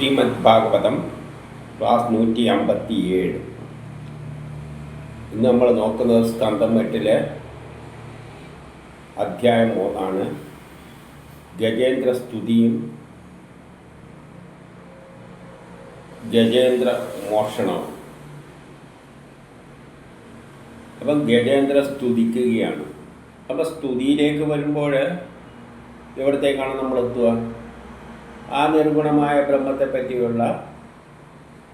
Shrimad Bhagavatam class 157. ഇന്ന് നമ്മൾ നോക്കുന്നത് സ്കന്ധം 8 അധ്യായം 3 ഗജേന്ദ്ര സ്തുതിയും ഗജേന്ദ്ര മോഷണവും. അപ്പം ഗജേന്ദ്ര സ്തുതിക്കുകയാണ്. അപ്പം സ്തുതിയിലേക്ക് വരുമ്പോൾ എവിടത്തേക്കാണ് നമ്മൾ എത്തുക? ആ നിർഗുണമായ ബ്രഹ്മത്തെ പറ്റിയുള്ള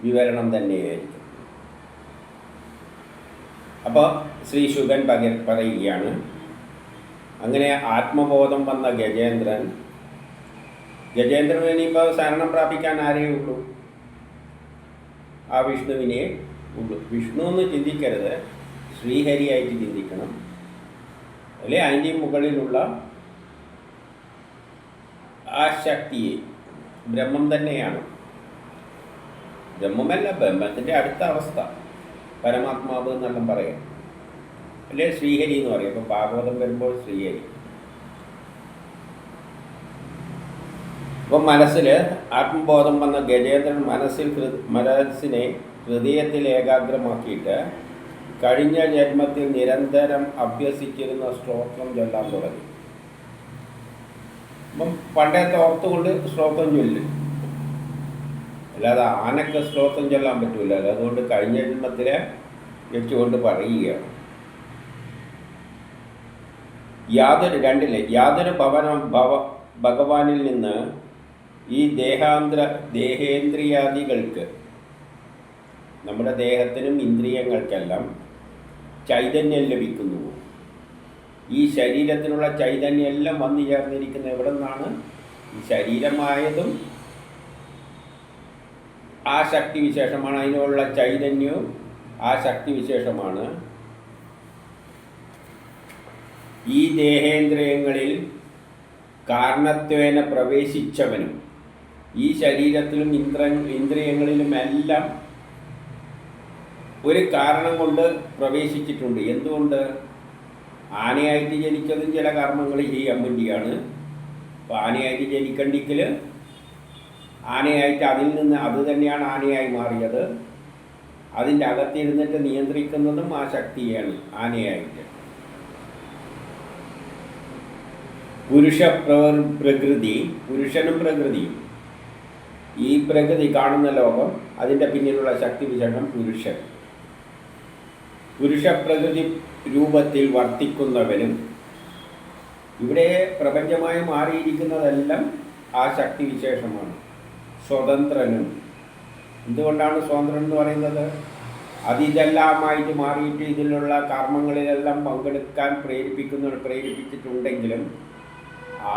വിവരണം തന്നെയായിരിക്കും. അപ്പോൾ ശ്രീ ശുഗൻ പറയുകയാണ്, അങ്ങനെ ആത്മബോധം വന്ന ഗജേന്ദ്രൻ ഇനിയിപ്പോൾ ശരണം പ്രാപിക്കാൻ ആരേ ഉള്ളൂ? ആ വിഷ്ണുവിനെ ഉള്ളൂ. വിഷ്ണു എന്ന് ചിന്തിക്കരുത്, ശ്രീഹരിയായിട്ട് ചിന്തിക്കണം. അല്ലെ അതിൻ്റെ മുകളിലുള്ള ആ ശക്തിയെ, ബ്രഹ്മം തന്നെയാണ്. ബ്രഹ്മമല്ല, ബ്രഹ്മത്തിൻ്റെ അടുത്ത അവസ്ഥ പരമാത്മാവ് എന്നെല്ലാം പറയാം. അല്ലെ ശ്രീഹരി എന്ന് പറയും. ഇപ്പോൾ ഭാഗവതം വരുമ്പോൾ ശ്രീഹരി. അപ്പം മനസ്സിൽ ആത്മബോധം വന്ന ഗജേന്ദ്രൻ മനസ്സിനെ ഹൃദയത്തിൽ ഏകാഗ്രമാക്കിയിട്ട് കഴിഞ്ഞ ജന്മത്തിൽ നിരന്തരം അഭ്യസിച്ചിരുന്ന ശ്ലോകം ചൊല്ലാൻ തുടങ്ങി. അപ്പം പണ്ടത്തെ ഓർത്തുകൊണ്ട് ശ്ലോകം ചൊല്ലും. അല്ലാതെ ആനക്ക് ശ്ലോകം ചൊല്ലാൻ പറ്റൂലല്ലോ. അതുകൊണ്ട് കഴിഞ്ഞ ജന്മത്തിലെ വെച്ചുകൊണ്ട് പറയുകയാണ്. യാതൊരു ഭഗവാനിൽ നിന്ന് ഈ ദേഹേന്ദ്രിയാദികൾക്ക്, നമ്മുടെ ദേഹത്തിനും ഇന്ദ്രിയങ്ങൾക്കെല്ലാം ചൈതന്യം ലഭിക്കുന്നു. ഈ ശരീരത്തിനുള്ള ചൈതന്യം എല്ലാം വന്നു ചേർന്നിരിക്കുന്ന എവിടെ നിന്നാണ്? ഈ ശരീരമായതും ആ ശക്തി വിശേഷമാണ്. അതിനുള്ള ചൈതന്യവും ആ ശക്തി വിശേഷമാണ്. ഈ ദേഹേന്ദ്രിയങ്ങളിൽ കാരണത്വേന പ്രവേശിച്ചവനും ഈ ശരീരത്തിലും ഇന്ദ്രിയങ്ങളിലും എല്ലാം ഒരു കാരണം കൊണ്ട് പ്രവേശിച്ചിട്ടുണ്ട്. എന്തുകൊണ്ട്? ആനയായിട്ട് ജനിച്ചതും ചില കർമ്മങ്ങൾ ചെയ്യാൻ വേണ്ടിയാണ്. അപ്പോൾ ആനയായിട്ട് ജനിക്കണ്ടെങ്കിൽ ആനയായിട്ട് അതിൽ നിന്ന് അത് തന്നെയാണ് ആനയായി മാറിയത്. അതിൻ്റെ അകത്തിരുന്നിട്ട് നിയന്ത്രിക്കുന്നതും ആ ശക്തിയാണ് ആനയായിട്ട്. പുരുഷനും പ്രകൃതിയും, ഈ പ്രകൃതി കാണുന്ന ലോകം, അതിൻ്റെ പിന്നിലുള്ള ശക്തി വിശേഷം പുരുഷപ്രകൃതി രൂപത്തിൽ വർത്തിക്കുന്നവനും ഇവിടെ പ്രപഞ്ചമായി മാറിയിരിക്കുന്നതെല്ലാം ആ ശക്തി വിശേഷമാണ്. സ്വതന്ത്രനും. എന്തുകൊണ്ടാണ് സ്വതന്ത്രൻ എന്ന് പറയുന്നത്? അതിതെല്ലാമായിട്ട് മാറിയിട്ട് ഇതിലുള്ള കർമ്മങ്ങളിലെല്ലാം പങ്കെടുക്കാൻ പ്രേരിപ്പിച്ചിട്ടുണ്ടെങ്കിലും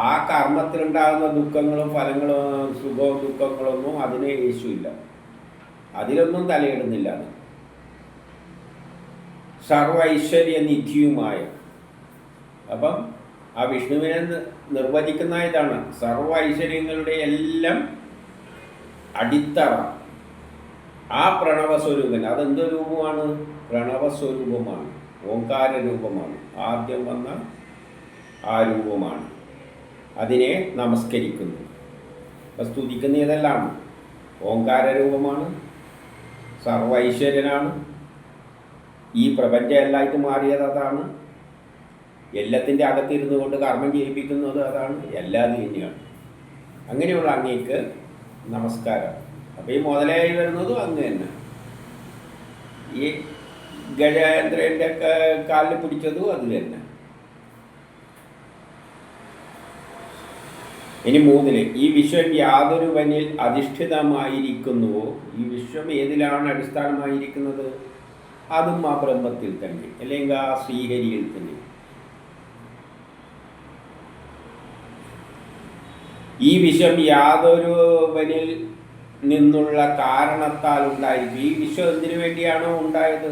ആ കർമ്മത്തിലുണ്ടാകുന്ന ദുഃഖങ്ങളും ഫലങ്ങളും സുഖവും ദുഃഖങ്ങളൊന്നും അതിനെ യേശുവില്ല, അതിലൊന്നും തലയിടുന്നില്ല. സർവ ഐശ്വര്യനിധിയുമായ, അപ്പം ആ വിഷ്ണുവിനെ നിർവചിക്കുന്ന ഇതാണ്. സർവ ഐശ്വര്യങ്ങളുടെ എല്ലാം അടിത്തറ ആ പ്രണവസ്വരൂപൻ. അതെന്ത് രൂപമാണ്? പ്രണവസ്വരൂപമാണ്, ഓംകാര രൂപമാണ്. ആദ്യം വന്ന ആ രൂപമാണ്. അതിനെ നമസ്കരിക്കുന്നു. സ്തുതിക്കുന്ന ഇതെല്ലാം ഓംകാര രൂപമാണ്, സർവ ഐശ്വര്യനാണ്. ഈ പ്രപഞ്ചം എല്ലായിട്ട് മാറിയത് അതാണ്. എല്ലാത്തിൻ്റെ അകത്തിരുന്നു കൊണ്ട് കർമ്മം ചെയ്യിപ്പിക്കുന്നത് അതാണ്. എല്ലാം തന്നെയാണ്. അങ്ങനെയുള്ള അങ്ങേക്ക് നമസ്കാരം. അപ്പോൾ ഈ മുതലായി വരുന്നതും അങ്ങ് തന്നെ. ഈ ഗജേന്ദ്രൻ്റെ കാലിൽ പിടിച്ചതും അത് തന്നെ. ഇനി 3 ഈ വിശ്വം യാതൊരുവനിൽ അധിഷ്ഠിതമായിരിക്കുന്നുവോ? ഈ വിശ്വം ഏതിലാണ് അടിസ്ഥാനമായിരിക്കുന്നത്? അതും ആ ബ്രഹ്മത്തിൽ തന്നെ, അല്ലെങ്കിൽ ആ ശ്രീഹരിയിൽ തന്നെ. ഈ വിശ്വം യാതൊരുവനിൽ നിന്നുള്ള കാരണത്താൽ ഉണ്ടായിരിക്കും. ഈ വിശ്വം എന്തിനു വേണ്ടിയാണോ ഉണ്ടായത്?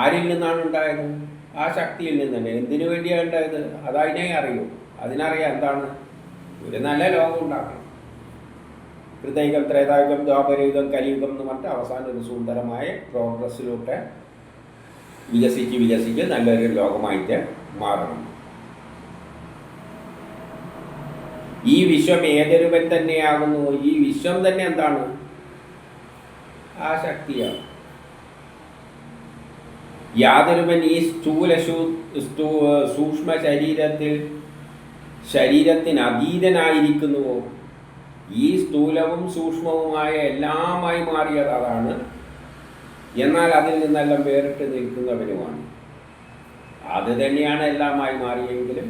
ആരിൽ നിന്നാണ് ഉണ്ടായത്? ആ ശക്തിയിൽ നിന്ന് തന്നെ. എന്തിനു വേണ്ടിയാണ് ഉണ്ടായത്? അതതിനെ അറിയൂ. അതിനറിയാം എന്താണ്? ഒരു നല്ല ലോകം ഉണ്ടാക്കണം. കൃതയുഗം, ത്രേതായുഗം, ദ്വാപരയുഗം, കലിയുഗം എന്ന് പറഞ്ഞിട്ട് അവസാനം ഒരു സുന്ദരമായ പ്രോഗ്രസ്സിലൂടെ വികസിച്ച് നല്ലൊരു ലോകമായിട്ട് മാറണം. ഈ വിശ്വം ഏതൊരുവൻ തന്നെയാകുന്നു? ഈ വിശ്വം തന്നെ എന്താണ്? ആ ശക്തിയാണ്. യാതൊരുവൻ ഈ സൂക്ഷ്മ ശരീരത്തിന് അതീതനായിരിക്കുന്നുവോ? ഈ സ്ഥൂലവും സൂക്ഷ്മവുമായ എല്ലാമായി മാറിയത് അതാണ്. എന്നാൽ അതിൽ നിന്നെല്ലാം വേറിട്ട് നിൽക്കുന്നവനുമാണ്. അത് തന്നെയാണ് എല്ലാമായി മാറിയെങ്കിലും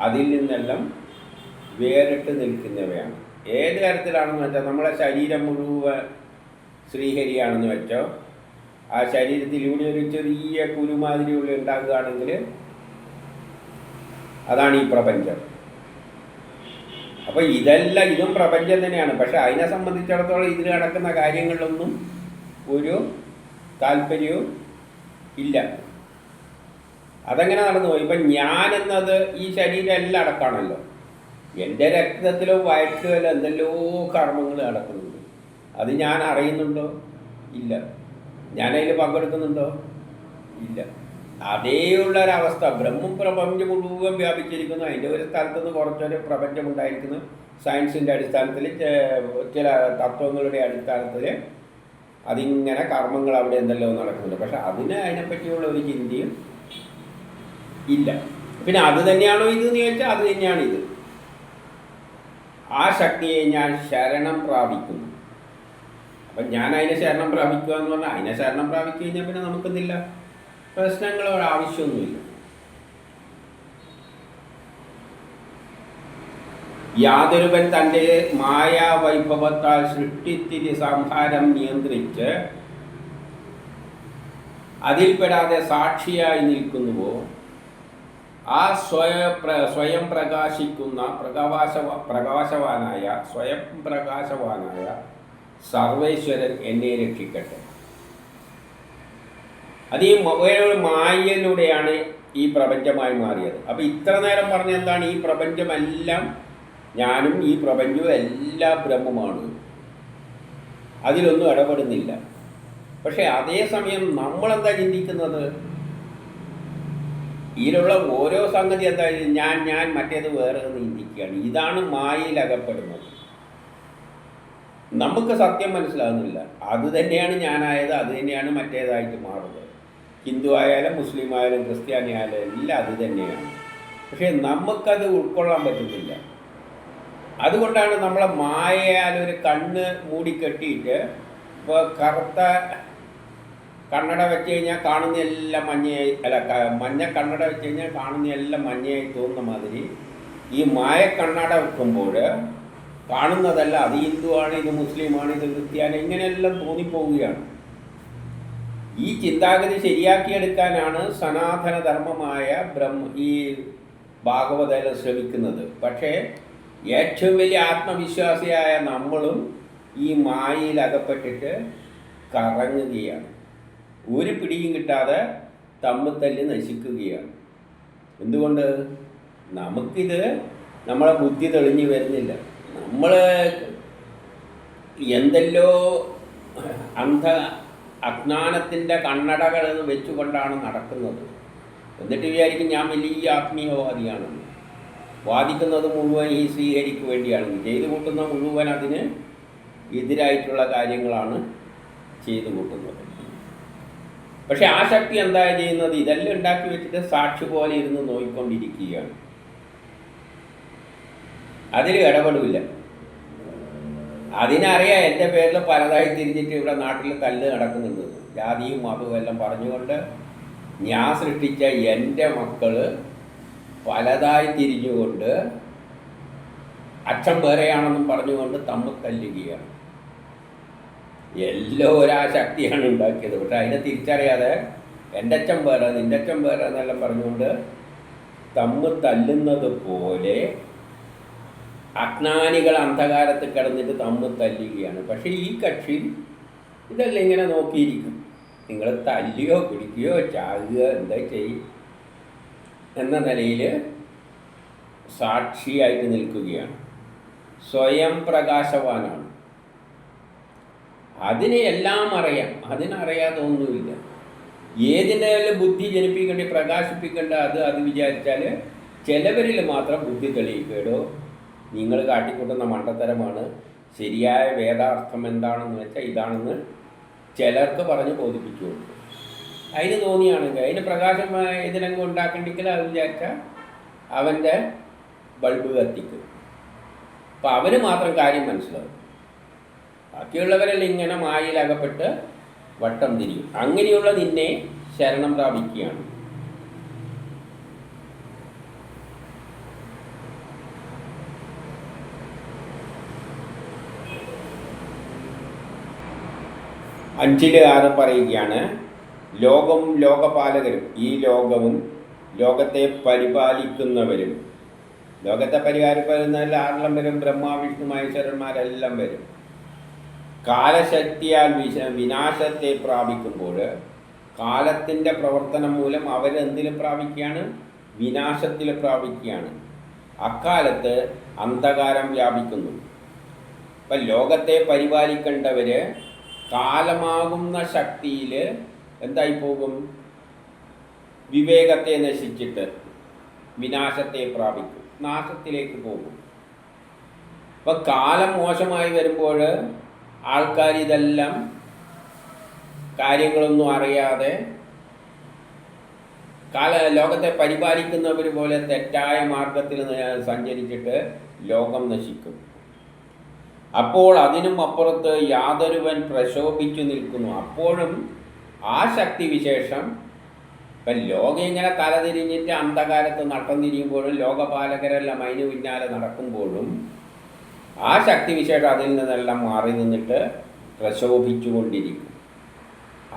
അതിൽ നിന്നെല്ലാം വേറിട്ട് നിൽക്കുന്നവയാണ്. ഏത് തരത്തിലാണെന്ന് വെച്ചാൽ നമ്മളെ ശരീരം മുഴുവൻ ശ്രീഹരിയാണെന്ന് വെച്ചോ, ആ ശരീരത്തിലൂടെ ഒരു ചെറിയ കുരുമാതിരിയുള്ള ഉണ്ടാകുകയാണെങ്കിൽ അതാണ് ഈ പ്രപഞ്ചം. അപ്പോൾ ഇതും പ്രപഞ്ചം തന്നെയാണ്. പക്ഷെ അതിനെ സംബന്ധിച്ചിടത്തോളം ഇതിൽ നടക്കുന്ന കാര്യങ്ങളിലൊന്നും ഒരു താല്പര്യവും ഇല്ല. അതങ്ങനെ നടന്നു പോയി. ഇപ്പം ഞാനെന്നത് ഈ ശരീരം എല്ലാം അടക്കമാണല്ലോ. എൻ്റെ രക്തത്തിലോ വയറ്റിലോ എന്തെല്ലോ കർമ്മങ്ങൾ നടക്കുന്നുണ്ട്. അത് ഞാൻ അറിയുന്നുണ്ടോ? ഇല്ല. ഞാനതിൽ പങ്കെടുക്കുന്നുണ്ടോ? ഇല്ല. അതേയുള്ളൊരവസ്ഥ. പ്രപഞ്ചം മുഴുവൻ വ്യാപിച്ചിരിക്കുന്നു. അതിൻ്റെ ഒരു സ്ഥലത്തുനിന്ന് കുറച്ചൊരു പ്രപഞ്ചമുണ്ടായിരിക്കുന്നു. സയൻസിൻ്റെ അടിസ്ഥാനത്തിൽ, ചില തത്വങ്ങളുടെ അടിസ്ഥാനത്തിൽ അതിങ്ങനെ കർമ്മങ്ങൾ അവിടെ എന്തെല്ലോ നടക്കുന്നുണ്ട്. പക്ഷെ അതിനെപ്പറ്റിയുള്ള ഒരു ചിന്തയും ഇല്ല. പിന്നെ അത് തന്നെയാണോ ഇത് എന്ന് ചോദിച്ചാൽ അത് തന്നെയാണ് ഇത്. ആ ശക്തിയെ ഞാൻ ശരണം പ്രാപിക്കുന്നു. അപ്പം ഞാൻ അതിനെ ശരണം പ്രാപിക്കുക എന്ന് പറഞ്ഞാൽ അതിനെ ശരണം പ്രാപിച്ചു കഴിഞ്ഞാൽ പിന്നെ നമുക്കെന്തില്ല, പ്രശ്നങ്ങളോ ആവശ്യമൊന്നുമില്ല. യാതൊരുവൻ തൻ്റെ മായാവൈഭവത്താൽ സൃഷ്ടിത്തിരി സംഹാരം നിയന്ത്രിച്ച് അതിൽപ്പെടാതെ സാക്ഷിയായി നിൽക്കുന്നുവോ, ആ സ്വയം പ്രകാശിക്കുന്ന സ്വയം പ്രകാശവാനായ സർവേശ്വരൻ എന്നെ രക്ഷിക്കട്ടെ. അത് ഈ മായയിലൂടെയാണ് ഈ പ്രപഞ്ചമായി മാറിയത്. അപ്പോൾ ഇത്ര നേരം പറഞ്ഞെന്താണ്? ഈ പ്രപഞ്ചമെല്ലാം ഞാനും ഈ പ്രപഞ്ചവും എല്ലാം ബ്രഹ്മമാണ്, അതിലൊന്നും ഇടപെടുന്നില്ല. പക്ഷെ അതേസമയം നമ്മളെന്താ ചിന്തിക്കുന്നത്? ഇതിലുള്ള ഓരോ സംഗതി എന്താ, ഞാൻ മറ്റേത് വേറെ എന്ന് ചിന്തിക്കുകയാണ്. ഇതാണ് മായയിൽ അകപ്പെടുന്നത്. നമുക്ക് സത്യം മനസ്സിലാകുന്നില്ല. അത് തന്നെയാണ് ഞാനായത്, അത് തന്നെയാണ് മറ്റേതായിട്ട് മാറുന്നത്. ഹിന്ദു ആയാലും മുസ്ലിം ആയാലും ക്രിസ്ത്യാനി ആയാലും എല്ലാം അത് തന്നെയാണ്. പക്ഷേ നമുക്കത് ഉൾക്കൊള്ളാൻ പറ്റുന്നില്ല. അതുകൊണ്ടാണ് നമ്മളെ മായയാൽ ഒരു കണ്ണ് മൂടിക്കെട്ടിയിട്ട്, ഇപ്പോൾ കറുത്ത കണ്ണട വെച്ച് കഴിഞ്ഞാൽ കാണുന്ന എല്ലാം മഞ്ഞയായി, മഞ്ഞ കണ്ണട വെച്ച് കഴിഞ്ഞാൽ കാണുന്ന എല്ലാം മഞ്ഞയായി തോന്നുന്ന മാതിരി ഈ മായ കണ്ണട വെക്കുമ്പോൾ കാണുന്നതല്ല അത് ഹിന്ദുവാണ്, ഇത് മുസ്ലിമാണ്, ഇത് ക്രിസ്ത്യാനി, ഇങ്ങനെയെല്ലാം തോന്നിപ്പോവുകയാണ്. ഈ ചിന്താഗതി ശരിയാക്കിയെടുക്കാനാണ് സനാതനധർമ്മമായ ഈ ഭാഗവതം ശ്രമിക്കുന്നത്. പക്ഷേ ഏറ്റവും വലിയ ആത്മവിശ്വാസിയായ നമ്മളും ഈ മായയിൽ അകപ്പെട്ടിട്ട് കറങ്ങുകയാണ്. ഒരു പിടിയും കിട്ടാതെ തമ്മിൽ തല്ലി നശിക്കുകയാണ്. എന്തുകൊണ്ട്? നമുക്കിത് നമ്മളെ ബുദ്ധി തെളിഞ്ഞു വരുന്നില്ല. നമ്മൾ എന്തെല്ലോ അജ്ഞാനത്തിൻ്റെ കണ്ണടകൾ വെച്ചുകൊണ്ടാണ് നടക്കുന്നത്. എന്നിട്ട് വിചാരിക്കും ഞാൻ വലിയ ആത്മീയവാദിയാണെന്ന്. വാദിക്കുന്നത് മുഴുവൻ ഈ ശ്രീഹരിക്ക് വേണ്ടിയാണ്. ചെയ്തു കൂട്ടുന്ന മുഴുവൻ അതിന് എതിരായിട്ടുള്ള കാര്യങ്ങളാണ് ചെയ്തു കൂട്ടുന്നത്. പക്ഷെ ആ ശക്തി എന്താ ചെയ്യുന്നത്? ഇതെല്ലാം ഉണ്ടാക്കി വെച്ചിട്ട് സാക്ഷി പോലെ ഇരുന്ന് നോക്കിക്കൊണ്ടിരിക്കുകയാണ്. അതിൽ ഇടപെടില്ല. അതിനറിയാം എൻ്റെ പേരിൽ പലതായി തിരിഞ്ഞിട്ട് ഇവിടെ നാട്ടിൽ തല്ല് നടക്കുന്നുണ്ട്. ജാതിയും മതവും എല്ലാം പറഞ്ഞുകൊണ്ട് ഞാൻ സൃഷ്ടിച്ച എൻ്റെ മക്കൾ പലതായി തിരിഞ്ഞുകൊണ്ട് അച്ഛൻ വേറെയാണെന്നും പറഞ്ഞുകൊണ്ട് തമ്മിൽ തല്ലുകയാണ്. എല്ലാം ഒരാ ശക്തിയാണ് ഉണ്ടാക്കിയത്. പക്ഷെ അതിനെ തിരിച്ചറിയാതെ എൻ്റെ അച്ഛൻ വേറെ, നിൻ്റെ അച്ഛൻ വേറെ എന്നെല്ലാം പറഞ്ഞുകൊണ്ട് തമ്മിൽ തല്ലുന്നത് പോലെ അജ്ഞാനികൾ അന്ധകാരത്തിൽ കിടന്നിട്ട് തമ്മിൽ തല്ലുകയാണ്. പക്ഷേ ഈ കക്ഷി ഇതെല്ലാം ഇങ്ങനെ നോക്കിയിരിക്കും. നിങ്ങൾ തല്ലുകയോ പിടിക്കുകയോ ചാകുക എന്താ ചെയ്യും എന്ന നിലയിൽ സാക്ഷിയായിട്ട് നിൽക്കുകയാണ്. സ്വയം പ്രകാശവാനാണ്. അതിനെ എല്ലാം അറിയാം. അതിനറിയാതെ ഒന്നുമില്ല. ഏതിനാലും ബുദ്ധി ജനിപ്പിക്കേണ്ടി പ്രകാശിപ്പിക്കേണ്ട അത് വിചാരിച്ചാൽ ചിലവരിൽ മാത്രം ബുദ്ധി തെളിയിക്കേടോ, നിങ്ങൾ കാട്ടിക്കൂട്ടുന്ന മണ്ടത്തരമാണ്, ശരിയായ വേദാർത്ഥം എന്താണെന്ന് വെച്ചാൽ ഇതാണെന്ന് ചിലർക്ക് പറഞ്ഞ് ബോധിപ്പിച്ചു കൊടുക്കും. അതിന് തോന്നിയാണെങ്കിൽ അതിന് പ്രകാശം ഇതിനെങ്കിലും ഉണ്ടാക്കണ്ടെങ്കിൽ അത് വിചാരിച്ചാൽ അവൻ്റെ ബൾബ് കത്തിക്കും. അപ്പം അവന് മാത്രം കാര്യം മനസ്സിലാവും. ബാക്കിയുള്ളവരെല്ലാം ഇങ്ങനെ മായയിലകപ്പെട്ട് വട്ടം തിരിയും. അങ്ങനെയുള്ള നിന്നെ ശരണം പ്രാപിക്കുകയാണ്. അഞ്ചില് 6 പറയുകയാണ്, ലോകവും ലോകപാലകരും, ഈ ലോകവും ലോകത്തെ പരിപാലിക്കുന്നവരും. ലോകത്തെ പരിപാലിക്കുന്നതിൽ ആരെല്ലാം വരും? ബ്രഹ്മ വിഷ്ണു മഹേശ്വരന്മാരെല്ലാം വരും. കാലശക്തിയാൽ വിനാശത്തെ പ്രാപിക്കുമ്പോൾ കാലത്തിൻ്റെ പ്രവർത്തനം മൂലം അവരെന്തിലും പ്രാപിക്കുകയാണ്? വിനാശത്തിൽ പ്രാപിക്കുകയാണ്. അക്കാലത്ത് അന്ധകാരം വ്യാപിക്കുന്നു. അപ്പം ലോകത്തെ പരിപാലിക്കേണ്ടവർ കാലമാകുന്ന ശക്തിയിൽ എന്തായി പോകും? വിവേകത്തെ നശിച്ചിട്ട് വിനാശത്തെ പ്രാപിക്കും, നാശത്തിലേക്ക് പോകും. അപ്പം കാലം മോശമായി വരുമ്പോൾ ആൾക്കാർ ഇതെല്ലാം കാര്യങ്ങളൊന്നും അറിയാതെ ലോകത്തെ പരിപാലിക്കുന്നവർ പോലെ തെറ്റായ മാർഗത്തിൽ സഞ്ചരിച്ചിട്ട് ലോകം നശിക്കും. അപ്പോൾ അതിനും അപ്പുറത്ത് യാതൊരുവൻ പ്രശോഭിച്ചു നിൽക്കുന്നു. അപ്പോഴും ആ ശക്തി വിശേഷം, ഇപ്പം ലോകം ഇങ്ങനെ തലതിരിഞ്ഞിട്ട് അന്ധകാരത്ത് നട്ടം തിരിയുമ്പോഴും ലോകപാലകരെല്ലാം അതിന് പിന്നാലെ നടക്കുമ്പോഴും ആ ശക്തി വിശേഷം അതിൽ നിന്നെല്ലാം മാറി നിന്നിട്ട് പ്രശോഭിച്ചുകൊണ്ടിരിക്കും.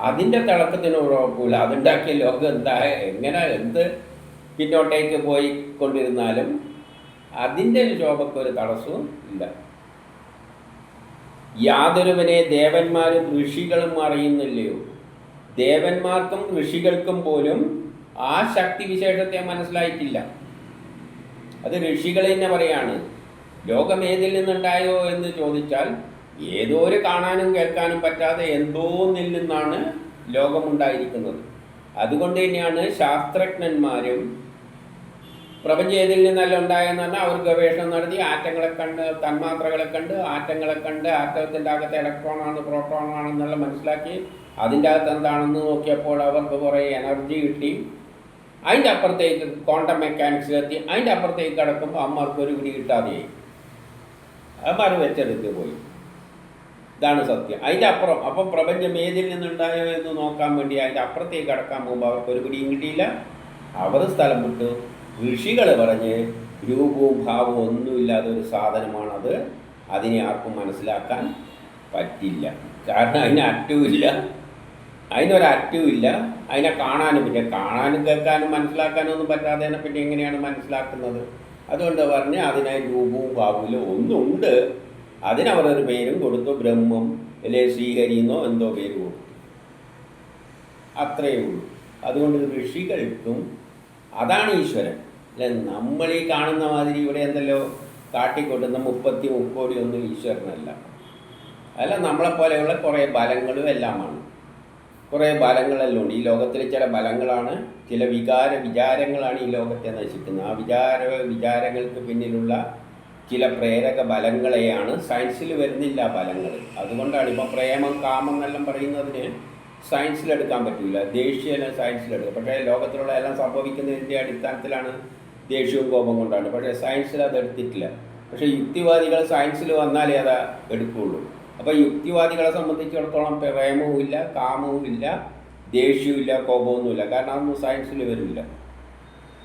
അതിൻ്റെ തിളക്കത്തിന് ഉറപ്പില്ല. അതുണ്ടാക്കിയ ലോകം എന്ത് പിന്നോട്ടേക്ക് പോയിക്കൊണ്ടിരുന്നാലും അതിൻ്റെ ശോഭയ്ക്കൊരു തടസ്സവും ഇല്ല. യാതൊരുവനെ ദേവന്മാരും ഋഷികളും അറിയുന്നില്ലയോ? ദേവന്മാർക്കും ഋഷികൾക്കും പോലും ആ ശക്തി വിശേഷത്തെ മനസ്സിലായിട്ടില്ല. അത് ഋഷികൾ തന്നെ പറയാണ്. ലോകം ഏതിൽ നിന്നുണ്ടായോ എന്ന് ചോദിച്ചാൽ ഏതോ ഒരു കാണാനും കേൾക്കാനും പറ്റാതെ എന്തോന്നിൽ നിന്നാണ് ലോകമുണ്ടായിരിക്കുന്നത്. അതുകൊണ്ട് തന്നെയാണ് ശാസ്ത്രജ്ഞന്മാരും പ്രപഞ്ചം ഏതിൽ നിന്നല്ല ഉണ്ടായെന്ന് പറഞ്ഞാൽ അവർ ഗവേഷണം നടത്തി ആറ്റങ്ങളെ കണ്ട്, തന്മാത്രകളെ കണ്ട്, ആറ്റത്തിൻ്റെ അകത്ത് ഇലക്ട്രോണാണ് പ്രോട്ടോണാണെന്നുള്ള മനസ്സിലാക്കി അതിൻ്റെ അകത്ത് എന്താണെന്ന് നോക്കിയപ്പോൾ അവർക്ക് കുറേ എനർജി കിട്ടി. അതിൻ്റെ അപ്പുറത്തേക്ക് ക്വാണ്ടം മെക്കാനിക്സ് എത്തി. അതിൻ്റെ അപ്പുറത്തേക്ക് കിടക്കുമ്പോൾ അമ്മമാർക്ക് ഒരു പിടി കിട്ടാതെയായി. അമ്മമാർ വെച്ചെടുത്ത് പോയി. ഇതാണ് സത്യം. അതിൻ്റെ അപ്പുറം അപ്പം പ്രപഞ്ചം ഏതിൽ നിന്നുണ്ടായോ എന്ന് നോക്കാൻ വേണ്ടി അതിൻ്റെ അപ്പുറത്തേക്ക് കടക്കാൻ പോകുമ്പോൾ അവർക്ക് ഒരു പിടിയും കിട്ടിയില്ല. അവർ സ്ഥലം വിട്ടു. ഋഷികൾ പറഞ്ഞ് രൂപവും ഭാവവും ഒന്നുമില്ലാതെ ഒരു സാധനമാണത്, അതിനെ ആർക്കും മനസ്സിലാക്കാൻ പറ്റില്ല. കാരണം അതിന് അറ്റവുമില്ല, അതിനൊരറ്റവുമില്ല, അതിനെ കാണാനും കാണാനും കേൾക്കാനും മനസ്സിലാക്കാനും ഒന്നും പറ്റാത്തതിനെ പറ്റി എങ്ങനെയാണ് മനസ്സിലാക്കുന്നത്? അതുകൊണ്ട് പറഞ്ഞ് അതിനെ രൂപവും ഭാവവും ഒന്നുണ്ട്, അതിനവരൊരു പേരും കൊടുത്തു, ബ്രഹ്മം അല്ലെ ശ്രീഹരിന്നോ എന്തോ പേര് കൊടുത്തു. അത്രയേ ഉള്ളൂ. അതുകൊണ്ട് ഋഷികൾക്കും അതാണ് ഈശ്വരൻ. അല്ലെ നമ്മൾ ഈ കാണുന്ന മാതിരി ഇവിടെ എന്തല്ലോ കാട്ടിക്കൊട്ടുന്ന 30 കോടി ഒന്നും ഈശ്വരനല്ല. അല്ല, നമ്മളെപ്പോലെയുള്ള കുറേ ബലങ്ങളും എല്ലാമാണ്. കുറേ ബലങ്ങളെല്ലാം ഉണ്ട്. ഈ ലോകത്തിൽ ചില ബലങ്ങളാണ്, ചില വിചാരങ്ങളാണ് ഈ ലോകത്തെ നശിക്കുന്നത്. ആ വിചാരങ്ങൾക്ക് പിന്നിലുള്ള ചില പ്രേരക ബലങ്ങളെയാണ് സയൻസിൽ വരുന്നില്ല ബലങ്ങൾ. അതുകൊണ്ടാണ് ഇപ്പോൾ പ്രേമം കാമം എന്നെല്ലാം പറയുന്നതിന് സയൻസിലെടുക്കാൻ പറ്റില്ല, ദേഷ്യമെല്ലാം സയൻസിലെടുക്കുക. പക്ഷേ ലോകത്തിലുള്ള എല്ലാം സംഭവിക്കുന്നതിൻ്റെ അടിസ്ഥാനത്തിലാണ് ദേഷ്യവും കോപം കൊണ്ടാണ്. പക്ഷേ സയൻസിൽ അത് എടുത്തിട്ടില്ല. പക്ഷേ യുക്തിവാദികൾ സയൻസിൽ വന്നാലേ അത് എടുക്കുകയുള്ളൂ. അപ്പോൾ യുക്തിവാദികളെ സംബന്ധിച്ചിടത്തോളം പ്രേമവും ഇല്ല, കാമവും ഇല്ല, ദേഷ്യവും ഇല്ല, കോപമൊന്നുമില്ല. കാരണം അതൊന്നും സയൻസിൽ വരില്ല.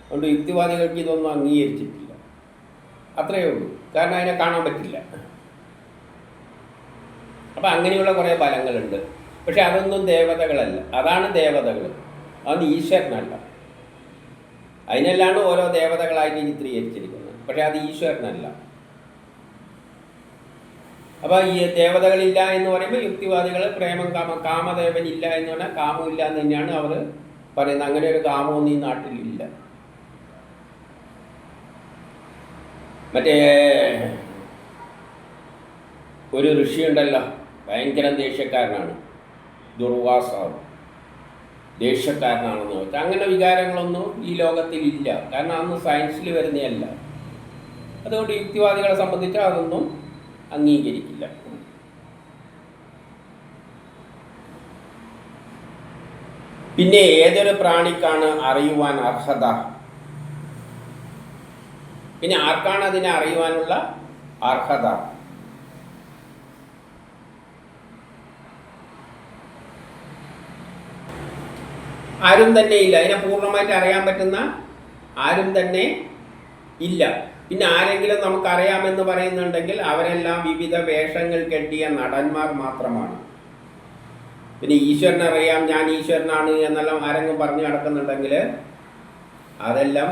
അതുകൊണ്ട് യുക്തിവാദികൾക്ക് ഇതൊന്നും അംഗീകരിച്ചിട്ടില്ല. അത്രയേ ഉള്ളൂ. കാരണം അതിനെ കാണാൻ പറ്റില്ല. അപ്പം അങ്ങനെയുള്ള കുറേ ബലങ്ങളുണ്ട്. പക്ഷെ അതൊന്നും ദേവതകളല്ല. അതാണ് ദേവതകൾ, അതൊന്നും ഈശ്വരനല്ല. അതിനെല്ലാണ് ഓരോ ദേവതകളായിട്ട് ചിത്രീകരിച്ചിരിക്കുന്നത്. പക്ഷെ അത് ഈശ്വരനല്ല. അപ്പോൾ ഈ ദേവതകളില്ല എന്ന് പറയുമ്പോൾ യുക്തിവാദികൾ പ്രേമം കാമദേവൻ ഇല്ല എന്ന് പറഞ്ഞാൽ കാമമില്ല എന്ന് തന്നെയാണ് അവർ പറയുന്നത്. അങ്ങനെ ഒരു കാമമൊന്നും ഈ നാട്ടിലില്ല. മറ്റേ ഒരു ഋഷിയുണ്ടല്ലോ, ഭയങ്കര ദേഷ്യക്കാരനാണ്, ദുർവാസാവ്. ദേഷ്യക്കാരനാണെന്ന് വെച്ചാൽ അങ്ങനെ വികാരങ്ങളൊന്നും ഈ ലോകത്തിലില്ല. കാരണം അന്ന് സയൻസിൽ വരുന്നതല്ല. അതുകൊണ്ട് യുക്തിവാദികളെ സംബന്ധിച്ച് അതൊന്നും അംഗീകരിക്കില്ല. പിന്നെ ഏതൊരു പ്രാണിക്കാണ് അറിയുവാൻ അർഹത? പിന്നെ ആർക്കാണ് അതിനെ അറിയുവാനുള്ള അർഹത? ആരും തന്നെ ഇല്ല. അതിനെ പൂർണ്ണമായിട്ട് അറിയാൻ പറ്റുന്ന ആരും തന്നെ ഇല്ല. പിന്നെ ആരെങ്കിലും നമുക്കറിയാമെന്ന് പറയുന്നുണ്ടെങ്കിൽ അവരെല്ലാം വിവിധ വേഷങ്ങൾ കെട്ടിയ നടന്മാർ മാത്രമാണ്. പിന്നെ ഈശ്വരനറിയാം, ഞാൻ ഈശ്വരനാണ് എന്നെല്ലാം ആരെങ്കിലും പറഞ്ഞു നടക്കുന്നുണ്ടെങ്കിൽ അതെല്ലാം